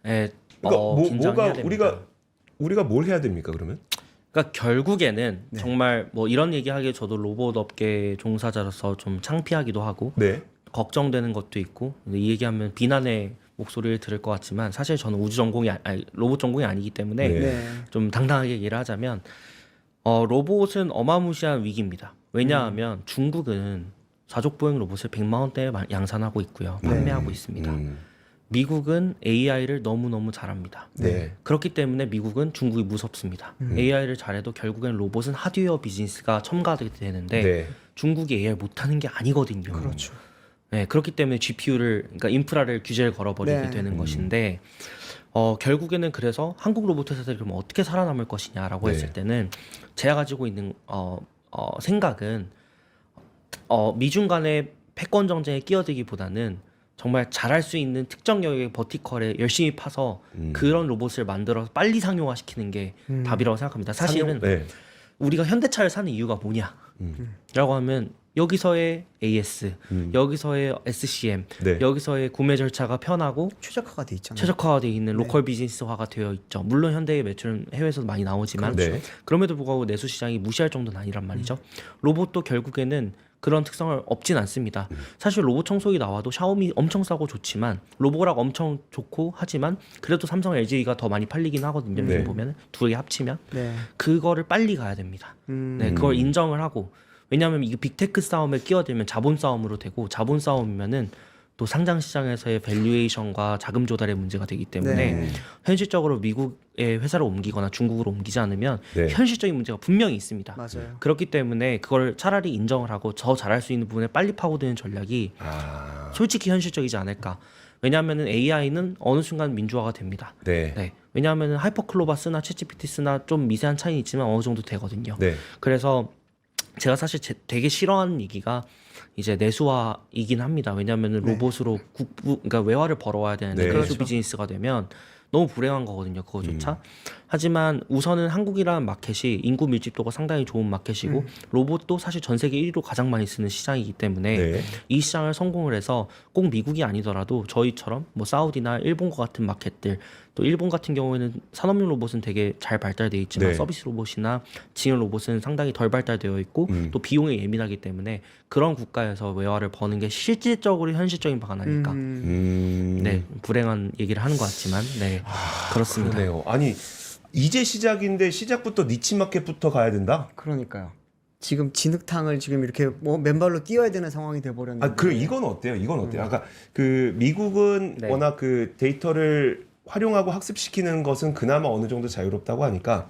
Speaker 1: 네,
Speaker 2: 그러니까
Speaker 1: 긴장해야
Speaker 2: 뭐가
Speaker 1: 됩니다.
Speaker 2: 우리가 뭘 해야 됩니까 그러면?
Speaker 1: 그러니까 결국에는 정말 뭐 이런 얘기하기에 저도 로봇 업계 종사자로서 좀 창피하기도 하고
Speaker 2: 네.
Speaker 1: 걱정되는 것도 있고 근데 이 얘기하면 비난의 목소리를 들을 것 같지만 사실 저는 우주 전공이 아니 로봇 전공이 아니기 때문에
Speaker 2: 네.
Speaker 3: 네.
Speaker 1: 좀 당당하게 얘기를 하자면 로봇은 어마무시한 위기입니다. 왜냐하면 중국은 사족 보행 로봇을 100만 원대에 양산하고 있고요. 판매하고 있습니다. 미국은 AI를 너무너무 잘합니다.
Speaker 2: 네.
Speaker 1: 그렇기 때문에 미국은 중국이 무섭습니다. AI를 잘해도 결국엔 로봇은 하드웨어 비즈니스가 첨가되게 되는데
Speaker 2: 네.
Speaker 1: 중국이 AI 못하는 게 아니거든요.
Speaker 3: 그렇죠.
Speaker 1: 네, 그렇기 때문에 GPU를 그러니까 인프라를 규제를 걸어버리게
Speaker 3: 네.
Speaker 1: 되는 것인데 결국에는 그래서 한국 로봇 회사들이 그럼 어떻게 살아남을 것이냐라고
Speaker 2: 네.
Speaker 1: 했을 때는 제가 가지고 있는 생각은 미중 간의 패권 정쟁에 끼어들기보다는 정말 잘할 수 있는 특정 영역의 버티컬에 열심히 파서 그런 로봇을 만들어서 빨리 상용화시키는 게 답이라고 생각합니다. 사실은
Speaker 2: 네.
Speaker 1: 우리가 현대차를 사는 이유가 뭐냐? 라고 하면 여기서의 AS, 여기서의 SCM,
Speaker 2: 네.
Speaker 1: 여기서의 구매 절차가 편하고
Speaker 3: 최적화가 돼 있잖아요.
Speaker 1: 최적화가 되어 있는 로컬 비즈니스화가 되어 있죠. 물론 현대의 매출은 해외에서도 많이 나오지만
Speaker 2: 그렇죠.
Speaker 1: 그럼에도 불구하고 내수 시장이 무시할 정도는 아니란 말이죠. 로봇도 결국에는 그런 특성을 없진 않습니다. 사실 로봇 청소기 나와도 샤오미 엄청 싸고 좋지만 로보락 엄청 좋고 하지만 그래도 삼성, LG가 더 많이 팔리긴 하거든요.
Speaker 2: 네.
Speaker 1: 요즘 보면 두 개 합치면
Speaker 3: 네.
Speaker 1: 그거를 빨리 가야 됩니다. 네, 그걸 인정을 하고 왜냐하면 이게 빅테크 싸움에 끼어들면 자본 싸움으로 되고 자본 싸움이면은 또 상장 시장에서의 밸류에이션과 자금 조달의 문제가 되기 때문에
Speaker 3: 네.
Speaker 1: 현실적으로 미국의 회사를 옮기거나 중국으로 옮기지 않으면
Speaker 2: 네.
Speaker 1: 현실적인 문제가 분명히 있습니다.
Speaker 3: 맞아요.
Speaker 1: 그렇기 때문에 그걸 차라리 인정을 하고 더 잘할 수 있는 부분에 빨리 파고드는 전략이 솔직히 현실적이지 않을까. 왜냐하면 AI는 어느 순간 민주화가 됩니다.
Speaker 2: 네.
Speaker 1: 네. 왜냐하면 하이퍼클로바 쓰나 챗GPT 쓰나 좀 미세한 차이는 있지만 어느 정도 되거든요.
Speaker 2: 네.
Speaker 1: 그래서 제가 사실 되게 싫어하는 얘기가 이제 내수화이긴 합니다. 왜냐하면 로봇으로 그러니까 외화를 벌어와야 되는데
Speaker 2: 네.
Speaker 1: 내수
Speaker 3: 그렇죠.
Speaker 1: 비즈니스가 되면 너무 불행한 거거든요. 그거조차. 하지만 우선은 한국이라는 마켓이 인구 밀집도가 상당히 좋은 마켓이고 로봇도 사실 전 세계 1위로 가장 많이 쓰는 시장이기 때문에
Speaker 2: 네.
Speaker 1: 이 시장을 성공을 해서 꼭 미국이 아니더라도 저희처럼 뭐 사우디나 일본과 같은 마켓들 또 일본 같은 경우에는 산업용 로봇은 되게 잘 발달되어 있지만
Speaker 2: 네.
Speaker 1: 서비스 로봇이나 지연 로봇은 상당히 덜 발달되어 있고 또 비용에 예민하기 때문에 그런 국가에서 외화를 버는 게 실질적으로 현실적인 방안 아닐까. 네, 불행한 얘기를 하는 것 같지만 네, 그렇습니다.
Speaker 2: 그러네요. 아니 이제 시작인데 시작부터 니치 마켓부터 가야 된다?
Speaker 3: 그러니까요. 지금 진흙탕을 지금 이렇게 뭐 맨발로 뛰어야 되는 상황이 돼 버렸는데.
Speaker 2: 아, 그 이건 어때요? 이건 어때요? 아까 그 미국은
Speaker 1: 네.
Speaker 2: 워낙 그 데이터를 활용하고 학습시키는 것은 그나마 어느 정도 자유롭다고 하니까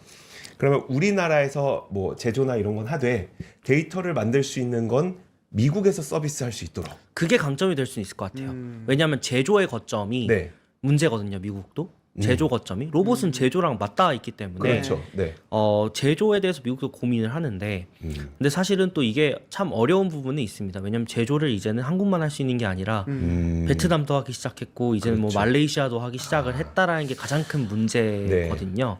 Speaker 2: 그러면 우리나라에서 뭐 제조나 이런 건 하되 데이터를 만들 수 있는 건 미국에서 서비스할 수 있도록.
Speaker 1: 그게 강점이 될 수 있을 것 같아요. 왜냐하면 제조의 거점이
Speaker 2: 네.
Speaker 1: 문제거든요. 미국도 제조 거점이 로봇은 제조랑 맞닿아 있기 때문에
Speaker 2: 그렇죠. 네.
Speaker 1: 제조에 대해서 미국도 고민을 하는데 근데 사실은 또 이게 참 어려운 부분이 있습니다. 왜냐하면 제조를 이제는 한국만 할 수 있는 게 아니라 베트남도 하기 시작했고 이제는
Speaker 2: 그렇죠.
Speaker 1: 뭐 말레이시아도 하기 시작을 했다라는 게 가장 큰 문제거든요.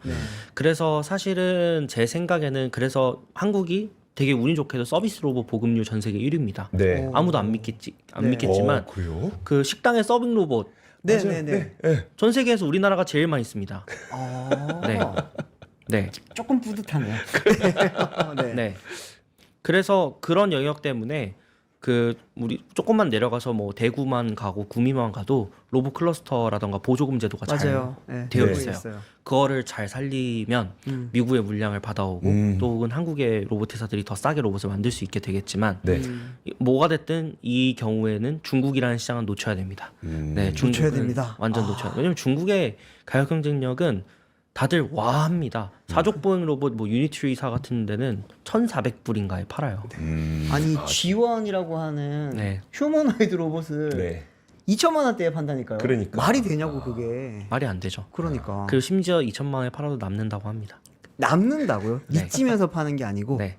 Speaker 1: 그래서 사실은 제 생각에는 그래서 한국이 되게 운이 좋게도 서비스 로봇 보급률 전 세계 1위입니다.
Speaker 2: 네.
Speaker 1: 아무도 안 믿겠지만
Speaker 2: 그래요?
Speaker 1: 그 식당의 서빙 로봇
Speaker 3: 네네네.
Speaker 2: 네.
Speaker 1: 전 세계에서 우리나라가 제일 많이 씁니다. 네. 네.
Speaker 3: 조금 뿌듯하네요. 네.
Speaker 1: 네. 그래서 그런 영역 때문에 그 우리 조금만 내려가서 뭐 대구만 가고 구미만 가도 로봇 클러스터라던가 보조금 제도가
Speaker 3: 맞아요.
Speaker 1: 잘
Speaker 3: 네,
Speaker 1: 되어
Speaker 3: 되어
Speaker 1: 있어요.
Speaker 3: 있어요.
Speaker 1: 그거를 잘 살리면 미국의 물량을 받아오고 또 혹은 한국의 로봇 회사들이 더 싸게 로봇을 만들 수 있게 되겠지만
Speaker 2: 네.
Speaker 1: 뭐가 됐든 이 경우에는 중국이라는 시장은 놓쳐야 됩니다. 네,
Speaker 3: 놓쳐야
Speaker 1: 중국은
Speaker 3: 됩니다.
Speaker 1: 완전 놓쳐야. 왜냐면 중국의 가격 경쟁력은 다들 와합니다. 사족보행 로봇 뭐 유니트리사 같은 데는 1,400불인가에 팔아요.
Speaker 3: 아니 G1이라고 하는
Speaker 1: 네.
Speaker 3: 휴머노이드 로봇을
Speaker 2: 네.
Speaker 3: 2천만 원대에 판다니까요.
Speaker 2: 그러니까.
Speaker 3: 말이 되냐고 그게.
Speaker 1: 말이 안 되죠.
Speaker 3: 그러니까
Speaker 1: 그리고 심지어 2천만 원에 팔아도 남는다고 합니다.
Speaker 3: 남는다고요?
Speaker 1: 네.
Speaker 3: 이쯤에서 파는 게 아니고.
Speaker 1: 네.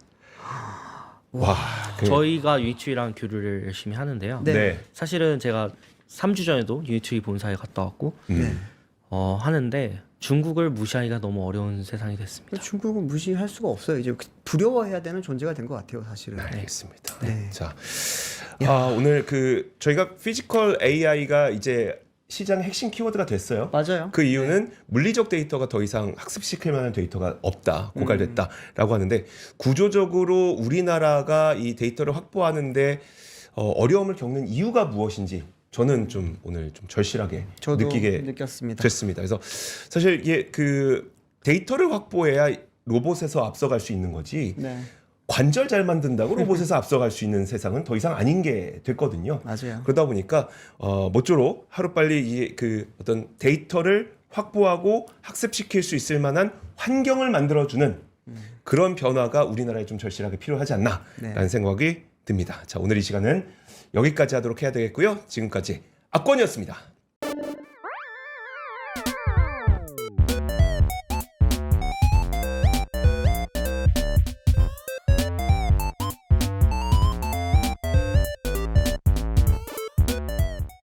Speaker 2: 와.
Speaker 1: 저희가 유니트리랑 교류를 열심히 하는데요.
Speaker 3: 네.
Speaker 2: 네.
Speaker 1: 사실은 제가 3주 전에도 유니트리 본사에 갔다 왔고
Speaker 3: 네.
Speaker 1: 하는데 중국을 무시하기가 너무 어려운 세상이 됐습니다.
Speaker 3: 중국은 무시할 수가 없어요. 이제 두려워해야 되는 존재가 된 것 같아요, 사실은.
Speaker 2: 알겠습니다.
Speaker 3: 네.
Speaker 2: 자, 오늘 그 저희가 피지컬 AI가 이제 시장의 핵심 키워드가 됐어요.
Speaker 3: 맞아요.
Speaker 2: 그 이유는 물리적 데이터가 더 이상 학습시킬 만한 데이터가 없다, 고갈됐다라고 하는데 구조적으로 우리나라가 이 데이터를 확보하는데 어려움을 겪는 이유가 무엇인지 저는 좀 오늘 좀 절실하게
Speaker 3: 저도
Speaker 2: 느끼게
Speaker 3: 느꼈습니다.
Speaker 2: 됐습니다. 그래서 사실 이게 그 데이터를 확보해야 로봇에서 앞서갈 수 있는 거지.
Speaker 3: 네,
Speaker 2: 관절 잘 만든다고 로봇에서 앞서갈 수 있는 세상은 더 이상 아닌 게 됐거든요.
Speaker 3: 맞아요.
Speaker 2: 그러다 보니까 모쪼록 하루빨리 이 그 어떤 데이터를 확보하고 학습시킬 수 있을 만한 환경을 만들어주는 그런 변화가 우리나라에 좀 절실하게 필요하지 않나라는
Speaker 3: 네.
Speaker 2: 생각이 듭니다. 자, 오늘 이 시간은 여기까지 하도록 해야 되겠고요. 지금까지 악권이었습니다.